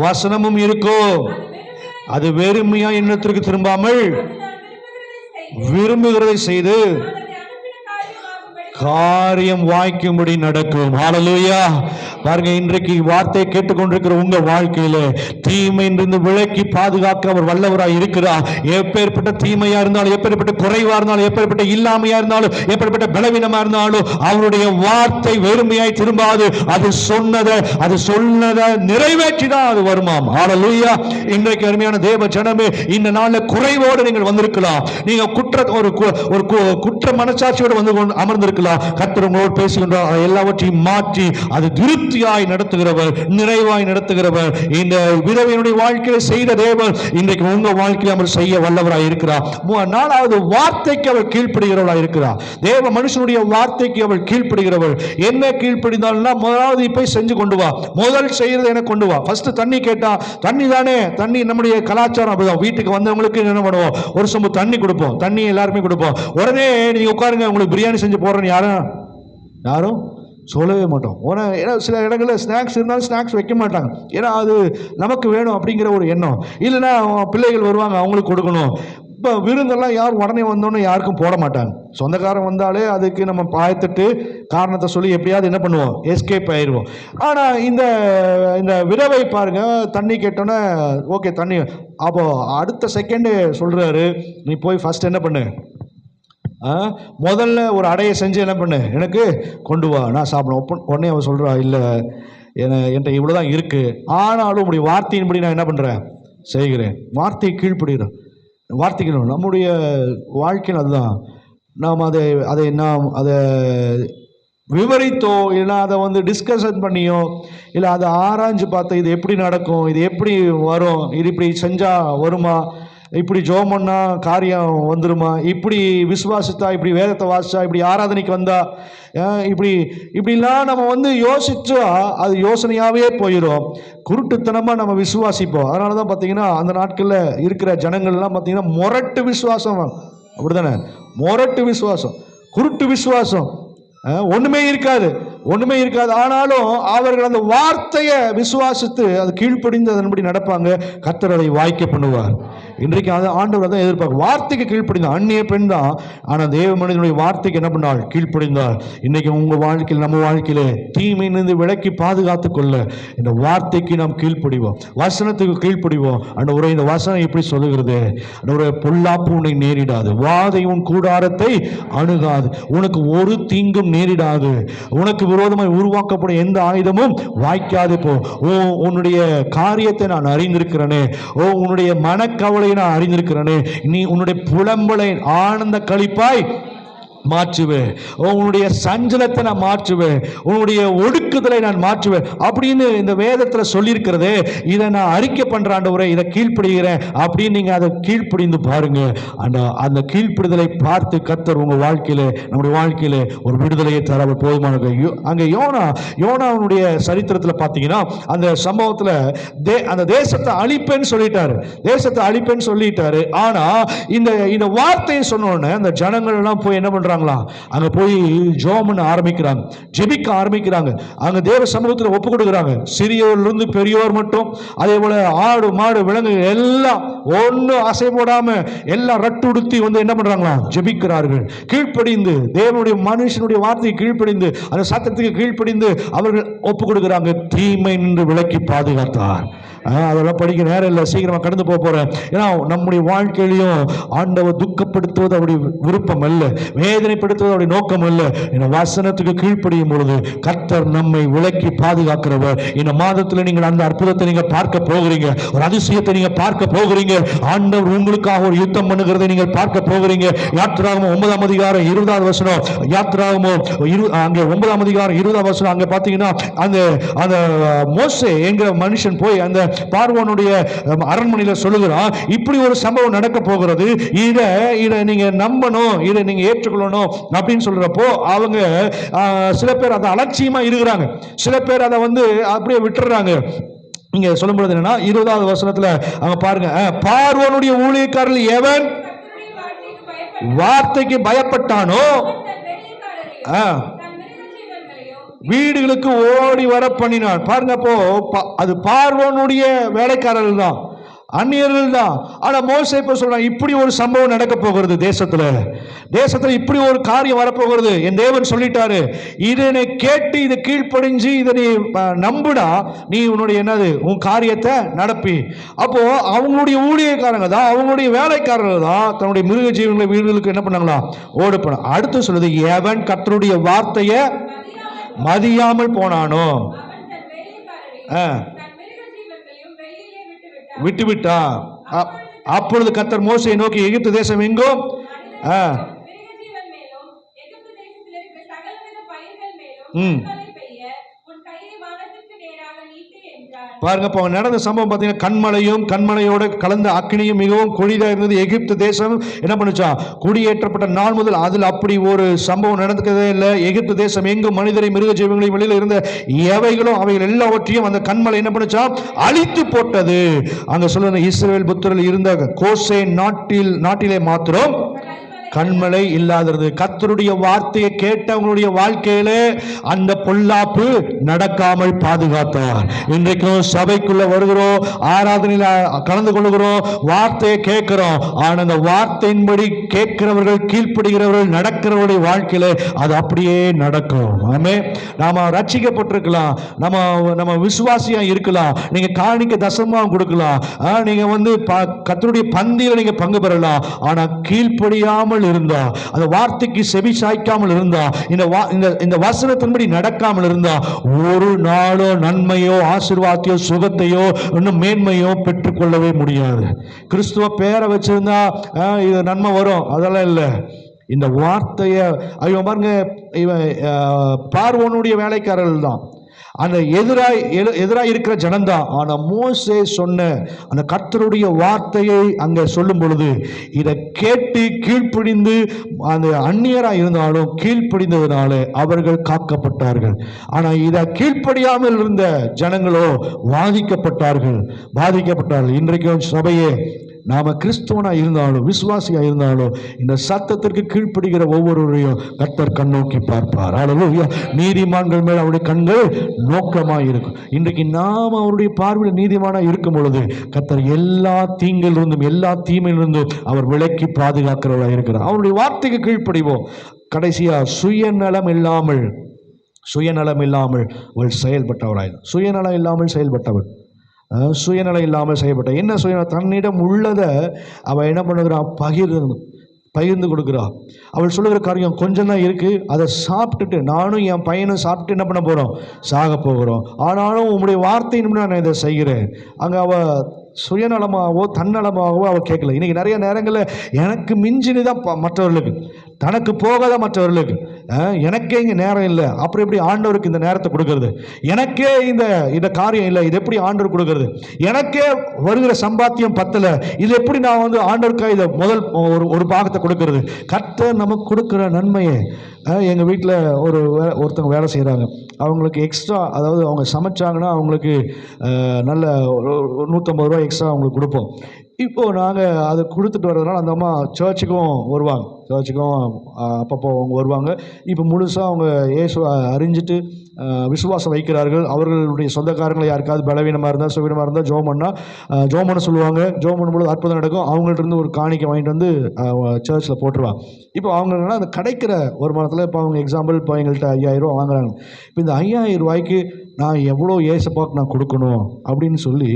வசனமும் இருக்கும். அது வெறுமையா எண்ணத்திற்கு திரும்பாமல் விரும்புகிறதை செய்து காரியம் வாய்க்கும்படி நடக்கும். ஹல்லேலூயா. பாருங்க, இன்றைக்கு வார்த்தை கேட்டுக்கொண்டிருக்கிற உங்க வாழ்க்கையில தீமையிலிருந்து விலக்கி பாதுகாக்க அவர் வல்லவராய் இருக்கிறார். எப்பேற்பட்ட தீமையா இருந்தாலும், எப்பேற்பட்ட குறைவா இருந்தாலும், எப்பேற்பட்ட இல்லாமையா இருந்தாலும், எப்பேற்பட்ட பலவீனமா இருந்தாலும் அவருடைய வார்த்தை வெறுமையாய் திரும்பாது. அது சொன்னதை நிறைவேற்றிதான் அது வருமாம். ஹல்லேலூயா. இன்றைக்கு அருமையான தேவ ஜனமே, இந்த நாள்ல குறைவோடு நீங்கள் வந்திருக்கலாம். நீங்க குற்ற மனசாட்சியோடு வந்து அமர்ந்திருக்கலாம். கர்த்தர் உங்களோடு பேசுகின்றார். எல்லாவற்றையும் மாற்றி அது திருப்தியாய் நடத்துகிறவர், நிறைவாய் நடத்துகிறவர். இந்த விதவையினுடைய வாழ்க்கையை செய்த தேவன் இன்றைக்கு உங்க வாழ்க்கையில் அவர் செய்ய வல்லவராய் இருக்கிறார். 4வது வார்த்தைக்கு அவர் கீழ்ப்படுகிறவராய் இருக்கிறார். தேவ மனுஷனுடைய வார்த்தைக்கு அவர் கீழ்ப்படுகிறவர். என்ன கீழ்ப்படிந்தால்னா, முதலாவது போய் செஞ்சு கொண்டு வா, முதல் செய்யறது எனக்கு கொண்டு வா. ஃபர்ஸ்ட் தண்ணி கேட்டா, தண்ணி தானே, தண்ணி நம்முடைய கலாச்சாரம் அப்படிதான். வீட்டுக்கு வந்தவங்களுக்கு என்ன பண்ணுவோம், ஒரு சொம்பு தண்ணி கொடுப்போம், தண்ணி எல்லாருமே கொடுப்போம். உடனே நீங்க உட்காருங்க, உங்களுக்கு பிரியாணி செஞ்சு போடுறேன்னு யாரும் சொல்லவே மாட்டோம். ஏன்னா சில இடங்களில் ஸ்நாக்ஸ் இருந்தாலும் ஸ்நாக்ஸ் வைக்க மாட்டாங்க. ஏன்னா அது நமக்கு வேணும் அப்படிங்கிற ஒரு எண்ணம். இல்லைன்னா பிள்ளைகள் வருவாங்க, அவங்களுக்கு கொடுக்கணும். இப்போ விருந்தெல்லாம் யாரும் உடனே வந்தோன்னு யாருக்கும் போட மாட்டாங்க. சொந்தக்காரன் வந்தாலே அதுக்கு நம்ம பாயத்துட்டு காரணத்தை சொல்லி எப்படியாவது என்ன பண்ணுவோம், எஸ்கேப் ஆயிடுவோம். ஆனால் இந்த இந்த விதவை பாருங்க, தண்ணி கேட்டோன்னே ஓகே தண்ணி. அப்போ அடுத்த செகண்டு சொல்றாரு, நீ போய் ஃபர்ஸ்ட் என்ன பண்ணு, முதல்ல ஒரு அடையை செஞ்சு என்ன பண்ணு எனக்கு கொண்டு வா, நான் சாப்பிடுவேன். உடனே அவன் சொல்றா, இல்லை என்கிட்ட இவ்வளோதான் இருக்கு, ஆனாலும் உங்களுடைய வார்த்தையின்படி நான் என்ன பண்ணுறேன், செய்கிறேன். வார்த்தையை கீழ்ப்படுகிறேன். வார்த்தைக்கு நம்முடைய வாழ்க்கையில் அதுதான். நாம் அதை விவரித்தோ இல்லை அதை வந்து டிஸ்கஷன் பண்ணியோ இல்லை அதை ஆராய்ஞ்சு பார்த்து இது எப்படி நடக்கும், இது எப்படி வரும், இது இப்படி செஞ்சால் வருமா, இப்படி ஜெபம் பண்ணா காரியம் வந்துருமா, இப்படி விசுவாசித்தா, இப்படி வேதத்தை வாசிச்சா, இப்படி ஆராதனைக்கு வந்தா, இப்படிலாம் நம்ம வந்து யோசிச்சா அது யோசனையாகவே போயிடும். குருட்டுத்தனமாக நம்ம விசுவாசிப்போம். அதனால தான் பார்த்தீங்கன்னா அந்த நாட்களில் இருக்கிற ஜனங்கள்லாம் பார்த்தீங்கன்னா மொரட்டு விசுவாசம், அப்படிதானே, மொரட்டு விசுவாசம், குருட்டு விசுவாசம், ஒண்ணுமே இருக்காது. ஆனாலும் அவர்கள் அந்த வார்த்தையை விசுவாசித்து அது கீழ்ப்படிந்து அதன்படி நடப்பாங்க. கர்த்தர் அதை வாய்க்க பண்ணுவார். இன்றைக்கு அது ஆண்டவர் தான் எதிர்பார்க்க, வார்த்தைக்கு கீழ்ப்படிந்தார். அந்நிய பெண் தான், ஆனால் தேவ மனிதனுடைய வார்த்தைக்கு என்ன பண்ணாள், கீழ்ப்படிந்தார். இன்னைக்கு உங்க வாழ்க்கையில் நம்ம வாழ்க்கையில தீமையிலிருந்து விலக்கி பாதுகாத்து கொள்ள இந்த வார்த்தைக்கு நாம் கீழ்ப்படிவோம், வசனத்துக்கு கீழ்ப்படிவோம். அந்த ஒரு இந்த வசனம் எப்படி சொல்லுகிறது, அந்த ஒரு பொல்லாப்பு உன்னை நேரிடாது, வாதை உன் கூடாரத்தை அணுகாது, உனக்கு ஒரு தீங்கும் நேரிடாது, உனக்கு விரோதமாய் உருவாக்கப்படும் எந்த ஆயுதமும் வாய்க்காது போ. உன்னுடைய காரியத்தை நான் அறிந்திருக்கிறேனே, உன்னுடைய மனக்கவலை நான் அறிந்திருக்கிறேனே, நீ உன்னுடைய புலம்பலை ஆனந்த களிப்பாய் மாற்றுவேன், உன்னுடைய சஞ்சலத்தை நான் மாற்றுவேன், உன்னுடைய ஒடுக்குதலை நான் மாற்றுவேன் அப்படின்னு இந்த வேதத்தில் சொல்லியிருக்கிறதே. இதை நான் அறிக்கை பண்ற ஆண்டவரே, இதை கீழ்ப்படுகிறேன் அப்படின்னு நீங்க அதை கீழ்ப்படிந்து பாருங்க. அந்த கீழ்ப்படிதலை பார்த்து கர்த்தர் உங்க வாழ்க்கையில, நம்முடைய வாழ்க்கையில ஒரு விடுதலையை தர போதுமான. அங்க யோனாவுடைய சரித்திரத்தில் பார்த்தீங்கன்னா அந்த சம்பவத்தில் அந்த தேசத்தை அழிப்பேன்னு சொல்லிட்டாரு. ஆனா இந்த வார்த்தையை சொன்ன உடனே அந்த ஜனங்கள் எல்லாம் போய் என்ன பண்றாங்க, அங்க போய் ஜெபம் ஆரம்பிக்கிறாங்க, ஜெபிக்க ஆரம்பிக்கிறாங்க. அங்க தேவ சமூகத்தில் ஒப்பு கொடுக்கிறாங்க. சிறியோரிலிருந்து பெரியோர் மட்டும், அதே போல ஆடு மாடு விலங்கு எல்லாம் ஒண்ணு அசை போடாம எல்லாம் ரட்டுடுத்தி வந்து என்ன பண்றாங்களா, ஜெபிக்கிறார்கள். கீழ்ப்படிந்து தேவனுடைய மனுஷனுடைய வார்த்தையை கீழ்ப்படிந்து அந்த சத்தத்துக்கு கீழ்ப்படிந்து அவர்கள் ஒப்பு கொடுக்கிறாங்க. தீமை நின்று விலக்கி பாதுகாத்தார். அதெல்லாம் படிக்க நேரம் இல்லை, சீக்கிரமா கடந்து போறேன். ஏன்னா நம்முடைய வாழ்க்கையிலையும் ஆண்டவர் துக்கப்படுத்துவது அவருடைய விருப்பம் அல்ல, வேதனைப்படுத்துவது அவருடைய நோக்கம் அல்ல. இந்த வசனத்துக்கு கீழ்ப்படியும் பொழுது கர்த்தர் நம்மை விலக்கி பாதுகாக்கிறவர். இந்த மாதத்தில் நீங்கள் அந்த அற்புதத்தை நீங்க பார்க்க போகிறீங்க, ஒரு அதிசயத்தை நீங்க பார்க்க போகிறீங்க. ஆண்டவர் உங்களுக்காக ஒரு யுத்தம் பண்ணுகிறதை நீங்கள் பார்க்க போகிறீங்க. யாத்திராகமம் 9ஆம் அதிகாரம் 20வது வசனம், யாத்திராகமம் அங்கே 9ஆம் அதிகாரம் 20வது வசனம், அங்க பாத்தீங்கன்னா அந்த மோசே என்கிற மனுஷன் போய் அந்த பார்வோனுடைய அரண்மனையில சொல்லுகிறான், இப்படி ஒரு சம்பவம் நடக்க போகிறது, இதை நீங்க நம்பணும், இதை நீங்க ஏற்றுக்கொள்ளணும் அப்படின்னு சொல்றப்போ அவங்க சில பேர் அதை அலட்சியமா இருக்கிறாங்க, சில பேர் அதை வந்து அப்படியே விட்டுறாங்க. நீங்க சொல்லும் பொழுது என்னன்னா 20வது வசனத்துல அங்க பாருங்க, பார்வோனுடைய ஊழியக்காரர்கள் எவன் வார்த்தைக்கு பயப்பட்டானோ வீடுகளுக்கு ஓடி வர பண்ணினான். பாருங்க, அப்போ அது பார்வோனுடைய வேலைக்காரர்கள் தான், அந்நியர்கள் தான். ஆனா மோசே இப்ப சொல்றான், இப்படி ஒரு சம்பவம் நடக்க போகிறது தேசத்துல இப்படி ஒரு காரியம் வரப்போகிறது. என் தேவன் சொல்லிட்டாரு, இதனை கேட்டு இதை கீழ்ப்படிஞ்சு இதை நீ நம்புடா, நீ உன்னுடைய உன் காரியத்தை நடப்பி. அப்போ அவங்களுடைய ஊழியக்காரங்க தான், அவங்களுடைய வேலைக்காரர்கள் தான் தன்னுடைய மிருக ஜீவன்களை வீடுகளுக்கு என்ன பண்ணாங்களா, ஓடு பண்ண. அடுத்து சொல்லுது, எவன் கர்த்தருடைய வார்த்தையை மதியாமல் போனானோ விட்டுவிட்டா. அப்பொழுது கர்த்தர் மோசேயை நோக்கி, எகிப்து தேசம் எங்கும் பாருங்க. நடந்த சம்பவம் பார்த்தீங்கன்னா கண்மலையோட கலந்த அக்கினியும் மிகவும் கொடிதா இருந்தது. எகிப்து தேசம் என்ன பண்ணுச்சா, குடியேற்றப்பட்ட நாள் முதல் அதில் அப்படி ஒரு சம்பவம் நடந்ததே இல்லை. எகிப்து தேசம் எங்கும் மனிதரை மிருக ஜீவங்களையும் வெளியில் இருந்த எவைகளும் அவைகள் எல்லாவற்றையும் அந்த கண்மலை என்ன பண்ணுச்சா, அழித்து போட்டது. அங்க சொல்லுங்க, இஸ்ரவேல் புத்திரர்கள் இருந்த கோசே நாட்டிலே மாத்திரம் கண்மலை இல்லாதது. கர்த்தருடைய வார்த்தையை கேட்டவங்களுடைய வாழ்க்கையிலே அந்த பொல்லாப்பு நடக்காமல் பாதுகாத்தார். இன்றைக்கும் சபைக்குள்ள வருகிறோம், ஆராதனையில கலந்து கொள்கிறோம், வார்த்தையை கேட்கிறோம். ஆனா அந்த வார்த்தையின்படி கேட்கிறவர்கள், கீழ்ப்படுகிறவர்கள், நடக்கிறவருடைய வாழ்க்கையில அது அப்படியே நடக்கும். ஆமென். நாம ரட்சிக்கப்பட்டிருக்கலாம், நம்ம விசுவாசியா இருக்கலாம், நீங்க காணிக்க தசமம் கொடுக்கலாம், நீங்க கர்த்தருடைய பந்தியில நீங்க பங்கு பெறலாம். ஆனா கீழ்ப்படியாமல் இருந்தா, அந்த வார்த்தைக்கு செவி சாய்க்காமல் இருந்தா, இந்த வசனத்தின்படி நடக்காமல் இருந்தா, ஒரு நாளோ நன்மையோ ஆசீர்வாதத்தையோ சுகத்தையோ இன்னும் மேன்மையோ பெற்றுக்கொள்ளவே முடியாது. கிறிஸ்துவ பேரை வச்சிருந்தா இது நன்மை வரும், அதெல்லாம் இல்லை. இந்த வார்த்தைய பாருங்க, இவன் பார்வோனுடைய வேலைக்காரர்கள் தான், அந்த எதிராய் இருக்கிற ஜனம்தான். ஆனா மோசே சொன்ன அந்த கர்த்தருடைய வார்த்தையை அங்க சொல்லும் பொழுது இதை கேட்டு கீழ்ப்படிந்து, அந்த அந்நியராய் இருந்தாலும் கீழ்ப்படிந்ததுனால அவர்கள் காக்கப்பட்டார்கள். ஆனா இதை கீழ்ப்படியாமல் இருந்த ஜனங்களோ பாதிக்கப்பட்டார்கள். இன்றைக்கும் சபையே நாம கிறிஸ்துவனா இருந்தாலும் விசுவாசியா இருந்தாலும் இந்த சத்தத்திற்கு கீழ்ப்படுகிற ஒவ்வொருவரையும் கர்த்தர் கண்ணோக்கி பார்ப்பார். அல்லேலூயா. நீதிமான்கள் மேல் அவருடைய கண்கள் நோக்கமாக இருக்கும். இன்றைக்கு நாம் அவருடைய பார்வையில் நீதிமானா இருக்கும் பொழுது கர்த்தர் எல்லா தீங்கிலிருந்தும் எல்லா தீமையிலிருந்தும் அவர் விலக்கி பாதுகாக்கிறவராக இருக்கிறார். அவருடைய வார்த்தைக்கு கீழ்ப்படிவோம். கடைசியா சுயநலம் இல்லாமல் அவள் செயல்பட்டவராய், சுயநலம் இல்லாமல் செயல்பட்டவள், சுயநலம் இல்லாமல் செய்யப்பட்ட என்ன சுயநலம், தன்னிடம் உள்ளதை அவள் என்ன பண்ணுகிறான், பகிர்ந்து கொடுக்குறா. அவள் சொல்லுகிற காரியம் கொஞ்சம் தான் இருக்கு, அதை சாப்பிட்டுட்டு நானும் என் பையனும் சாப்பிட்டு என்ன பண்ண போறோம், சாக போகிறோம். ஆனாலும் உங்களுடைய வார்த்தையின் நான் இதை செய்கிறேன். அங்கே அவள் சுயநலமாகவோ தன்னலமாகவோ அவள் கேட்கல. இன்னைக்கு நிறைய நேரங்களில் எனக்கு மிஞ்சினுதான் மற்றவர்களுக்கு, தனக்கு போகாத மற்றவர்களுக்கு, எனக்கே இங்கே நேரம் இல்லை, அப்புறம் எப்படி ஆண்டவருக்கு இந்த நேரத்தை கொடுக்கறது, எனக்கே இந்த காரியம் இல்லை, இது எப்படி ஆண்டவர் கொடுக்கறது, எனக்கே வருகிற சம்பாத்தியம் பத்தலை, இது எப்படி நான் ஆண்டவருக்காக இதை முதல் ஒரு பாகத்தை கொடுக்கறது. கர்த்தர் நமக்கு கொடுக்குற நன்மையை, எங்கள் வீட்டில் ஒருத்தவங்க வேலை செய்கிறாங்க, அவங்களுக்கு எக்ஸ்ட்ரா, அதாவது அவங்க சமைச்சாங்கன்னா அவங்களுக்கு நல்ல $150 எக்ஸ்ட்ரா அவங்களுக்கு கொடுப்போம். இப்போது நாங்கள் அதை கொடுத்துட்டு வர்றதுனால அந்த அம்மா சர்ச்சுக்கும் வருவாங்க, அப்பப்போ அவங்க வருவாங்க. இப்போ முழுசாக அவங்க இயேசுவை அறிஞ்சிட்டு விசுவாசம் வைக்கிறார்கள். அவர்களுடைய சொந்தக்காரங்களை யாருக்காவது பலவீனமாக இருந்தால் சுவீனமாக இருந்தால் ஜோம் பண்ண சொல்லுவாங்க. ஜோம் பண்ணும்போது அற்புதம் நடக்கும். அவங்கள்ட்ட ஒரு காணிக்கை வாங்கிட்டு வந்து சர்ச்சில் போட்டுருவாங்க. இப்போ அவங்க அந்த கிடைக்கிற வருமானத்தில், இப்போ அவங்க எக்ஸாம்பிள் இப்போ எங்கள்கிட்ட 5000 ரூபா வாங்குறாங்க. இப்போ இந்த 5000 ரூபாய்க்கு நான் எவ்வளோ ஏசப்பாக்கு நான் கொடுக்கணும் அப்படின்னு சொல்லி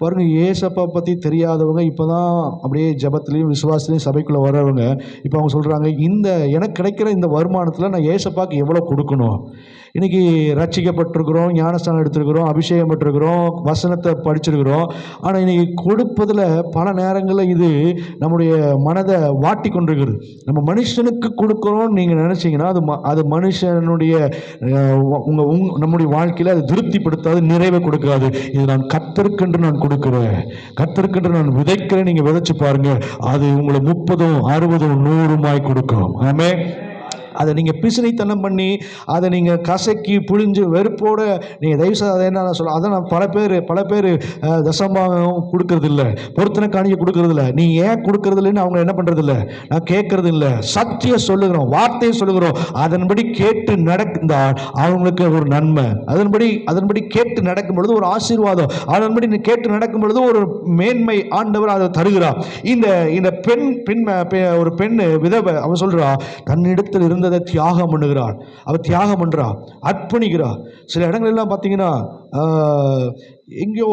பாருங்க. ஏசப்பா பற்றி தெரியாதவங்க இப்போ தான் அப்படியே ஜபத்துலேயும் விசுவாசத்துலேயும் சபைக்குள்ளே வர்றவங்க இப்போ அவங்க சொல்கிறாங்க, எனக்கு கிடைக்கிற இந்த வருமானத்தில் நான் ஏசப்பாக்கு எவ்வளோ கொடுக்கணும். இன்றைக்கி ரட்சிக்கப்பட்டிருக்கிறோம், ஞானஸ்தானம் எடுத்துருக்கிறோம், அபிஷேகம் பெற்றிருக்கிறோம், வசனத்தை படிச்சிருக்கிறோம். ஆனால் இன்றைக்கி கொடுப்பதில் பல நேரங்களில் இது நம்முடைய மனதை வாட்டி கொண்டிருக்கிறது. நம்ம மனுஷனுக்கு கொடுக்குறோன்னு நீங்கள் நினச்சிங்கன்னா அது மனுஷனுடைய நம்முடைய வாழ்க்கையில் அது திருப்திப்படுத்தாது, நிறைவை கொடுக்காது. இது நான் கர்த்தருக்கென்று நான் கொடுக்குறேன், கர்த்தருக்கென்று நான் விதைக்கிறேன். நீங்கள் விதைச்சு பாருங்கள், அது உங்களை 30, 60, 100 கொடுக்கும். ஆமென். அதை நீங்கள் பிசினைத்தனம் பண்ணி அதை நீங்கள் கசக்கி புழிஞ்சு வெறுப்போடு நீங்கள் தயவுசெய்து அதை என்ன சொல்ல, அதை நான் பல பேர் தசமாகவும் கொடுக்கறதில்ல, பொருத்தனை காணிக்க கொடுக்கறதில்ல. நீ ஏன் கொடுக்கறதில்லன்னு அவங்க என்ன பண்ணுறதில்ல, நான் கேட்கறது இல்லை. சத்தியம் சொல்லுகிறோம், வார்த்தையை சொல்லுகிறோம், அதன்படி கேட்டு நடந்தால் அவங்களுக்கு ஒரு நன்மை, அதன்படி கேட்டு நடக்கும் பொழுது ஒரு ஆசீர்வாதம், அதன்படி நீ கேட்டு நடக்கும் பொழுது ஒரு மேன்மை ஆண்டவர் அதை தருகிறார். இந்த ஒரு பெண் விதவை, அவன் சொல்றா, தன்னிடத்தில் இருந்ததை தியாகம் பண்ணுகிறாள். அவள் தியாகம் பண்றா, அர்ப்பணிக்கிறா. சில இடங்கள் எல்லாம் பார்த்தீங்கன்னா எங்கேயோ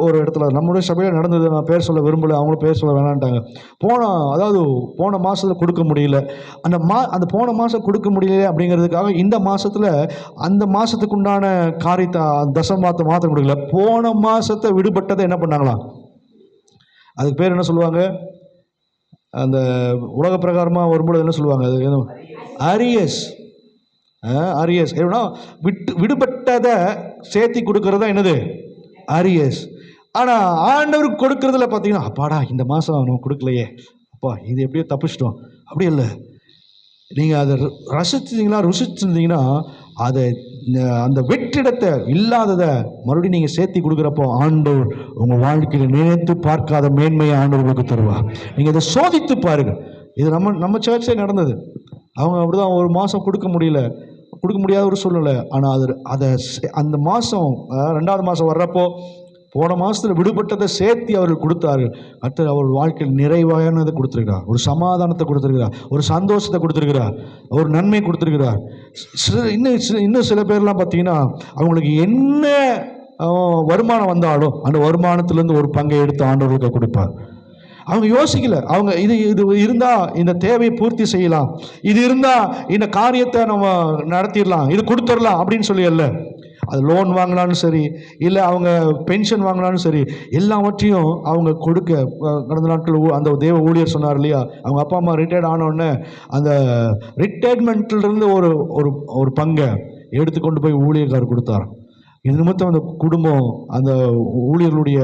ஒரு இடத்துல நம்முடைய சபையில் நடந்தது, நான் பேர் சொல்ல விரும்பலை, அவங்களும் பேர் சொல்ல வேணான்ட்டாங்க. போன மாதத்தில் கொடுக்க முடியல, அந்த போன மாதம் கொடுக்க முடியல அப்படிங்கிறதுக்காக இந்த மாதத்தில் அந்த மாதத்துக்கு உண்டான காரியத்தை தசமாத்த மாத்திரம் கொடுக்கல, போன மாதத்தை விடுபட்டதை என்ன பண்ணாங்களாம், அதுக்கு பேர் என்ன சொல்லுவாங்க, அந்த உலக பிரகாரமாக வரும்பொழுது என்ன சொல்லுவாங்க, அது அரியஸ். எப்படின்னா விடுபட்டதை சேர்த்தி கொடுக்கறது தான் என்னது, அரியஸ். ஆனால் ஆண்டவருக்கு கொடுக்கறதுல பார்த்தீங்கன்னா, அப்பாடா இந்த மாதம் நம்ம கொடுக்கலையே, அப்பா இது எப்படியோ தப்பிச்சிட்டோம், அப்படி இல்லை. நீங்கள் அதை ருசிச்சிருந்தீங்கன்னா அதை அந்த வெற்றிடத்தை இல்லாததை மறுபடியும் நீங்கள் சேர்த்தி கொடுக்குறப்போ ஆண்டவர் உங்கள் வாழ்க்கையில் நினைத்து பார்க்காத மேன்மையை ஆண்டவர் உங்களுக்கு தருவார். நீங்கள் இதை சோதித்து பாருங்கள். இது நம்ம சர்ச்சே நடந்தது. அவங்க அப்படிதான் ஒரு மாதம் கொடுக்க முடியாத ஒரு சூழ்நிலை. ஆனால் அந்த மாதம் 2வது மாதம் வர்றப்போ போன மாதத்தில் விடுபட்டதை சேர்த்து அவர்கள் கொடுத்தார்கள். கர்த்தர் அவர்கள் வாழ்க்கையில் நிறைவானதை கொடுத்துருக்கிறார், ஒரு சமாதானத்தை கொடுத்துருக்கிறார், ஒரு சந்தோஷத்தை கொடுத்துருக்கிறார், ஒரு நன்மை கொடுத்துருக்கிறார். இன்னும் சில பேர்லாம் பார்த்தீங்கன்னா அவங்களுக்கு என்ன வருமானம் வந்தாலும் அந்த வருமானத்திலேருந்து ஒரு பங்கை எடுத்து ஆண்டவர்களுக்கு கொடுப்பார். அவங்க யோசிக்கல, அவங்க இது இருந்தா இந்த தேவையை பூர்த்தி செய்யலாம், இது இருந்தா இந்த காரியத்தை நம்ம நடத்திடலாம், இது கொடுத்துடலாம் அப்படின்னு சொல்லி அல்ல. அது லோன் வாங்கினாலும் சரி, இல்லை அவங்க பென்ஷன் வாங்கினாலும் சரி, எல்லாவற்றையும் அவங்க கொடுக்க. கடந்த நாட்கள் அந்த தேவ ஊழியர் சொன்னார் இல்லையா, அவங்க அப்பா அம்மா ரிட்டையர்ட் ஆனோடனே அந்த ரிட்டையர்மெண்ட்லேருந்து ஒரு பங்கை எடுத்துக்கொண்டு போய் ஊழியர்காரர் கொடுத்தார். இது நிமித்தம் அந்த குடும்பம், அந்த ஊழியர்களுடைய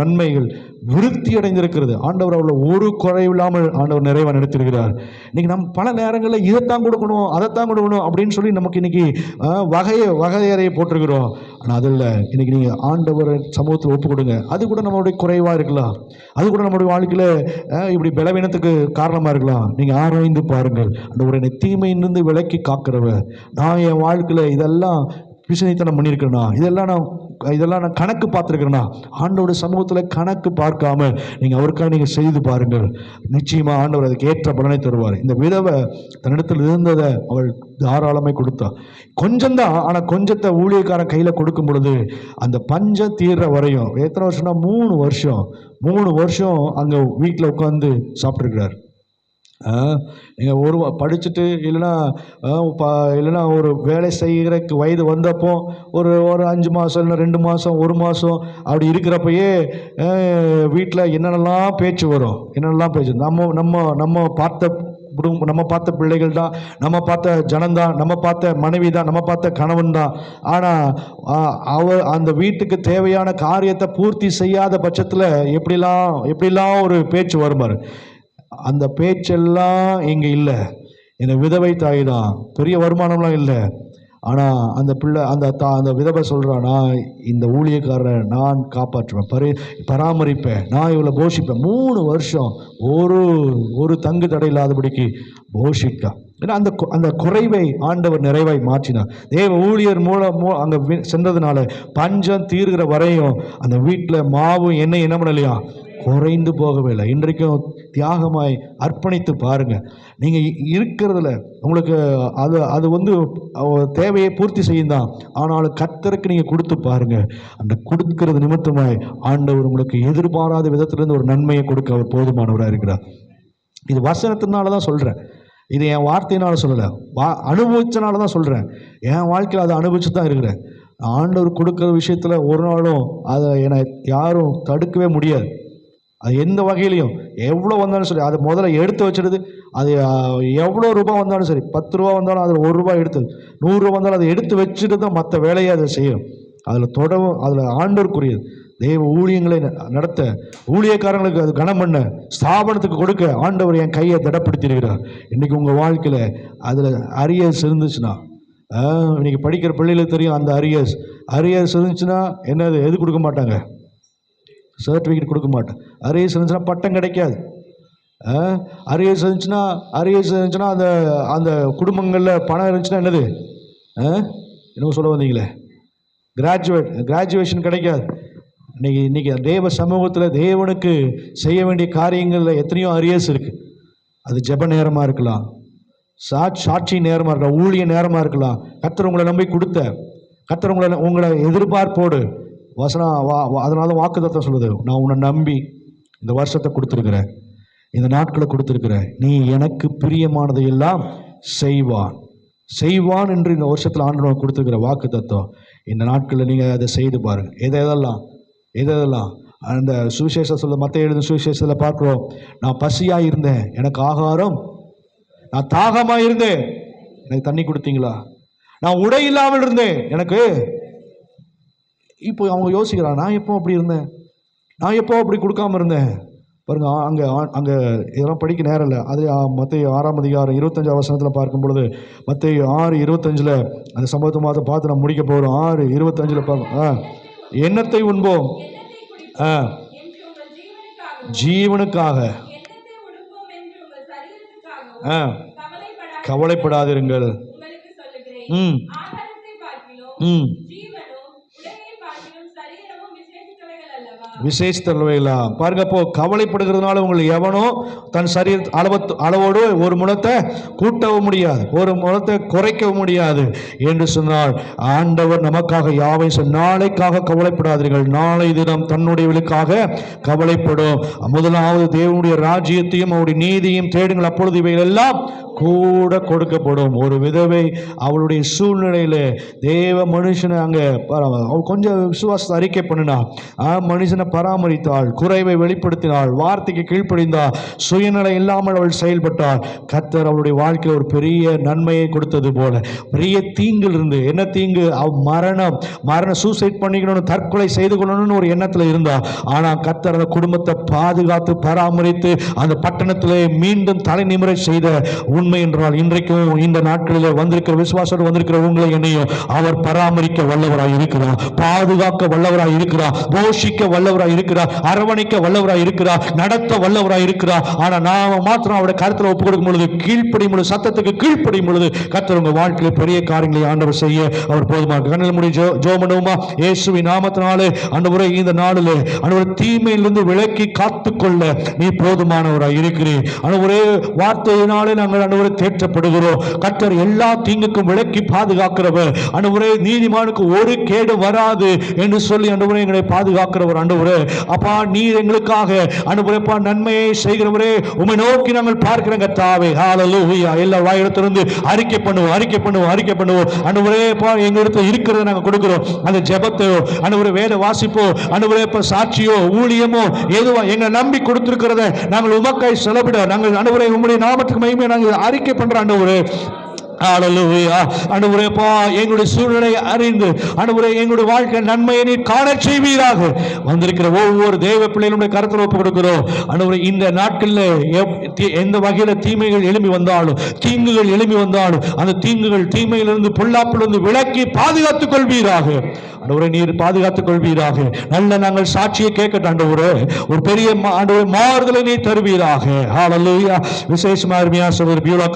நன்மைகள் விருத்தி அடைந்திருக்கிறது. ஆண்டவர் அவ்வளோ ஒரு குறைவில்லாமல் ஆண்டவர் நிறைவாக நடத்திருக்கிறார். இன்னைக்கு நம்ம பல நேரங்களில் இதைத்தான் கொடுக்கணும், அதைத்தான் கொடுக்கணும் அப்படின்னு சொல்லி நமக்கு இன்னைக்கு வகையறையை போட்டிருக்கிறோம். ஆனால் அதில் இன்னைக்கு நீங்கள் ஆண்டவர் சமூகத்தில் ஒப்பு கொடுங்க. அது கூட நம்மளுடைய குறைவாக இருக்கலாம், அது கூட நம்மளுடைய வாழ்க்கையில் இப்படி பலவீனத்துக்கு காரணமாக இருக்கலாம். நீங்கள் ஆராய்ந்து பாருங்கள். அந்த ஒரு என்னை தீமையிலிருந்து விலக்கி காக்கிறவர், நான் என் வாழ்க்கையில் இதெல்லாம் பிசினைத்தனம் பண்ணியிருக்கிறேன்னா, இதெல்லாம் நான் கணக்கு பார்த்துருக்கிறேன்னா, ஆண்டவருடைய சமூகத்தில் கணக்கு பார்க்காம நீங்கள் அவருக்காக நீங்கள் செய்து பாருங்கள். நிச்சயமாக ஆண்டவர் அதுக்கு ஏற்ற பலனை தருவார். இந்த விதவை தன்னிடத்தில் இருந்ததை அவள் தாராளமாக கொடுத்தா. கொஞ்சம்தான், ஆனால் கொஞ்சத்தை ஊழியக்காரன் கையில் கொடுக்கும் பொழுது அந்த பஞ்சம் தீர்ற வரையும், எத்தனை வருஷம்னா 3 வருஷம் அங்கே வீட்டில் உட்காந்து சாப்பிட்ருக்கிறார். நீங்கள் படிச்சுட்டு இல்லைன்னா ஒரு வேலை செய்கிறக்கு வயது வந்தப்போ ஒரு 5 மாதம் இல்லை 2 மாதம் 1 மாதம் அப்படி இருக்கிறப்பயே வீட்டில் என்னென்னலாம் பேச்சு வரும், என்னென்னலாம் பேச்சு. நம்ம பார்த்த பிள்ளைகள் தான், நம்ம பார்த்த ஜனந்தான், நம்ம பார்த்த மனைவி தான், நம்ம பார்த்த கணவன் தான். ஆனால் அந்த வீட்டுக்கு தேவையான காரியத்தை பூர்த்தி செய்யாத பட்சத்தில் எப்படிலாம் ஒரு பேச்சு வருமாறு. அந்த பேச்செல்லாம் இங்கே இல்லை. என்னை விதவை தாய் தான், பெரிய வருமானம்லாம் இல்லை. ஆனால் அந்த பிள்ளை அந்த விதவை சொல்கிறான், நான் இந்த ஊழியக்காரரை நான் காப்பாற்றுவேன், பராமரிப்பேன், நான் இவளை போஷிப்பேன். 3 வருஷம் ஒரு தங்கு தடை இல்லாதபடிக்கு போஷிக்கா. ஏன்னா அந்த குறைவை ஆண்டவர் நிறைவாய் மாற்றினார். தேவ ஊழியர் மூலம் அங்கே சென்றதுனால பஞ்சம் தீர்கிற வரையும் அந்த வீட்டில் மாவு எண்ணெய் என்ன பண்ணலையா, குறைந்து போகவே இல்லை. இன்றைக்கும் தியாகமாய் அர்ப்பணித்து பாருங்க. நீங்கள் இருக்கிறதுல உங்களுக்கு அது தேவையை பூர்த்தி செய்யும் தான். ஆனாலும் கர்த்தருக்கு நீங்கள் கொடுத்து பாருங்க. அந்த கொடுக்கிறது நிமித்தமாய் ஆண்டவர் உங்களுக்கு எதிர்பாராத விதத்திலிருந்து ஒரு நன்மையை கொடுக்க அவர் போதுமானவராக இருக்கிறார். இது வசனத்தினால தான் சொல்கிறேன், இது என் வார்த்தையினால சொல்லலை, அனுபவிச்சனால தான் சொல்கிறேன். என் வாழ்க்கையில் அதை அனுபவிச்சு தான் இருக்கிறேன். ஆண்டவர் கொடுக்குற விஷயத்தில் ஒரு நாளும் அதை என்னை யாரும் தடுக்கவே முடியாது. அது எந்த வகையிலையும் எவ்வளோ வந்தாலும் சரி, அதை முதல்ல எடுத்து வச்சிடுது. அது எவ்வளோ ரூபா வந்தாலும் சரி, 10 ரூபா வந்தாலும் அதில் 1 ரூபா எடுத்து, 100 ரூபா வந்தாலும் அதை எடுத்து வச்சுட்டு தான் மற்ற வேலையை அதை செய்யும். அதில் தொடவும், அதில் ஆண்டவருக்குரியது. தெய்வ ஊழியங்களை நடத்த, ஊழியக்காரங்களுக்கு அது கனம் பண்ண, ஸ்தாபனத்துக்கு கொடுக்க ஆண்டவர் என் கையை திடப்படுத்தியிருக்கிறார். இன்றைக்கி உங்கள் வாழ்க்கையில் அதில் அரியர்ஸ் இருந்துச்சுன்னா, இன்றைக்கி படிக்கிற பிள்ளைகளுக்கு தெரியும், அந்த அரியர்ஸ் இருந்துச்சுன்னா என்னது, எது கொடுக்க மாட்டாங்க, சர்டிஃபிகேட் கொடுக்க மாட்டேன். அரியர்ஸ் இருந்துச்சுன்னா பட்டம் கிடைக்காது. அரியர்ஸ் இருந்துச்சுன்னா அந்த குடும்பங்களில் பணம் இருந்துச்சுன்னா என்னது, என்ன சொல்ல வந்தீங்களே, கிராஜுவேஷன் கிடைக்காது. இன்னைக்கு தேவ சமூகத்தில் தேவனுக்கு செய்ய வேண்டிய காரியங்களில் எத்தனையோ அரியர்ஸ் இருக்குது. அது ஜெப நேரமாக இருக்கலாம், சாட்சி நேரமாக இருக்கலாம், ஊழிய நேரமாக இருக்கலாம். கர்த்தர் உங்களை நம்பி கொடுத்த, கர்த்தர் உங்களை எதிர்பார்ப்போடு அதனால வாக்குத்தத்தம் சொல்லுது, நான் உன்னை நம்பி இந்த வருஷத்தை கொடுத்துருக்குறேன், இந்த நாட்களை கொடுத்துருக்குறேன், நீ எனக்கு பிரியமானதை எல்லாம் செய்வான் என்று இந்த வருஷத்தில் ஆண்டவன் கொடுத்துருக்கிற வாக்குத்தத்தம். இந்த நாட்களில் நீங்கள் அதை செய்து பாருங்கள். எதெல்லாம் அந்த சுவிசேஷத்தில், மத்த எழுதும் சுவிசேஷத்தில் பார்க்குறோம், நான் பசியாக இருந்தேன், எனக்கு ஆகாரம், நான் தாகமாக இருந்தேன், எனக்கு தண்ணி கொடுத்தீங்களா, நான் உடை இல்லாமல் இருந்தேன், எனக்கு. இப்போ அவங்க யோசிக்கிறான், நான் எப்போ அப்படி இருந்தேன், நான் எப்போ அப்படி கொடுக்காம இருந்தேன் பாருங்க. அங்கே இதெல்லாம் படிக்க நேரம் இல்லை. அது மத்தேயு 6ஆம் அதிகாரம் 25ஆம் வசனத்தில் பார்க்கும் பொழுது, மத்தேயு 6:25 அந்த சம்பவத்தை பார்த்து நம்ம முடிக்க போகிறோம். 6:25 பார்ப்போம். எண்ணத்தை உண்போம், ஜீவனுக்காக ஆ, கவலைப்படாதிருங்கள். உங்களுக்கு சொல்லுகிறேன். ம் ஆகாரத்தை பார்க்கிலும் ம் ஜீவனும் உடையை பார்க்கிலும் சரீரமும் விசேஷித்தவைகள் அல்லவா? விசேஷத்தல்வைகளா பாருங்க. அப்போ கவலைப்படுகிறதுனால உங்களை எவனோ தன் சரீர அளவோடு ஒரு முழத்தை கூட்டவும் முடியாது, ஒரு முழத்தை குறைக்கவும் முடியாது என்று சொன்னால் ஆண்டவர் நமக்காக யாவை நாளைக்காக கவலைப்படாதீர்கள், நாளை தினம் தன்னுடையவர்களுக்காக கவலைப்படும். முதலாவது தேவனுடைய ராஜ்யத்தையும் அவருடைய நீதியையும் தேடுங்கள், அப்பொழுது இவைகள் எல்லாம் கூட கொடுக்கப்படும். ஒரு விதவை அவளுடைய சூழ்நிலையில தேவ மனுஷனை அங்க அவள் கொஞ்சம் விசுவாசத்தை அறிக்கை பண்ணினா, மனுஷனை பராமரித்தாள், குறைவை வெளிப்படுத்தினாள், வார்த்தைக்கு கீழ்ப்படிந்தாள், சுயநிலை இல்லாமல் அவள் செயல்பட்டாள். கர்த்தர் அவளுடைய வாழ்க்கையில் ஒரு பெரிய நன்மையை கொடுத்தது போல பெரிய தீங்கில் இருந்து, என்ன தீங்கு, மரணம் சூசைட் பண்ணிக்கணும்னு, தற்கொலை செய்து கொள்ளணும்னு ஒரு எண்ணத்தில் இருந்தா. ஆனால் கர்த்தர் அந்த குடும்பத்தை பாதுகாத்து பராமரித்து அந்த பட்டணத்திலே மீண்டும் தலை நிமிர செய்த உண்மை என்றால் இன்றைக்கும் இந்த நாட்களில் வந்திருக்கிற விசுவாசோடு வந்திருக்கிற உங்களை என்னையும் அவர் பராமரிக்க வல்லவராய் இருக்கிறார், பாதுகாக்க வல்லவராய் இருக்கிறார், போஷிக்க வல்லவராய் இருக்கிறார், அரவணைக்க வல்லவராய் இருக்கிறார், நடத்த வல்லவராய் இருக்கிறார். ஆனா நாம மாத்திரம் அவருடைய கருத்துல ஒப்பு கொடுக்கும் பொழுது, கீழ்ப்படியும் பொழுது, சத்தத்துக்கு கீழ்ப்படியும் பொழுது கர்த்தர் உங்க வாழ்க்கையில் பெரிய காரியங்களை ஆண்டவர் செய்ய அவர் போதுமா. கண்ணில் முடி ஜெபம் பண்ணுவோமா? இயேசுவின் நாமத்தினாலே ஆண்டவரே இந்த நாளிலே ஆண்டவரே தீமையிலிருந்து விலக்கி காத்துக்கொள்ள நீ போதுமானவராய் இருக்கிறீர். ஆண்டவரே வார்த்தையினாலே நாங்கள் ஆண்டவரே தேற்றப்படுகிறோம். கர்த்தர் எல்லா தீங்குக்கும் விலக்கி பாதுகாக்கிறவர். ஆண்டவரே நீதிமானுக்கு ஒரு கேடு வராது என்று சொல்லி ஆண்டவரே எங்களை பாதுகாக்கிறவர். ஆண்டவரே அப்பா நீர் எங்களுக்காக ஆண்டவரே நன்மையை செய்கிறவரே உம்மை நோக்கி நாங்கள் பார்க்கிறோம் கர்த்தாவே. ஹல்லேலூயா. எல்லா வாயிலிருந்து அறிக்கை பண்ணுவோம். ஆண்டவரே எங்களிடத்தில் இருக்கிறத நாங்கள் கொடுக்கிறோம். அந்த ஜெபத்தையோ ஆண்டவரே வேத வாசிப்போ ஆண்டவரே சாட்சியோ ஊழியமோ எதுவா எங்களை நம்பி கொடுத்திருக்கிறத நாங்கள் உமக்காய் செலவிட நாங்கள் ஆண்டவரே உம்முடைய நாமத்துக்கு மகிமை நாங்கள் அறிக்கை பண்றோம். ஆண்டவரே ஹல்லேலூயா. ஆண்டவரே எங்களுடைய சூழ்நிலை அறிந்து ஆண்டவரே எங்களுடைய வாழ்க்கை நன்மையை நீர் காணச் செய்வீராக. வந்திருக்கிற ஒவ்வொரு தேவ பிள்ளைகளுடைய கருத்தில் ஒப்பு கொடுக்கிறோம். ஆண்டவரே இந்த நாட்களில் எந்த வகையில தீமைகள் எழும்பி வந்தாலும், தீங்குகள் எழும்பி வந்தாலும் அந்த தீமையிலிருந்து பொல்லாப்பிலிருந்து விலக்கி பாதுகாத்துக் கொள்வீராக. ஆண்டவரே நீர் பாதுகாத்துக் கொள்வீராக. நல்ல நாங்கள் சாட்சியை கேட்கட்டும் ஆண்டவரே. ஒரு பெரிய ஆண்டவரே மாறுதலை நீர் தருவீராக. ஹல்லேலூயா. விசேஷமா அருமையா சொல்ற பியூலா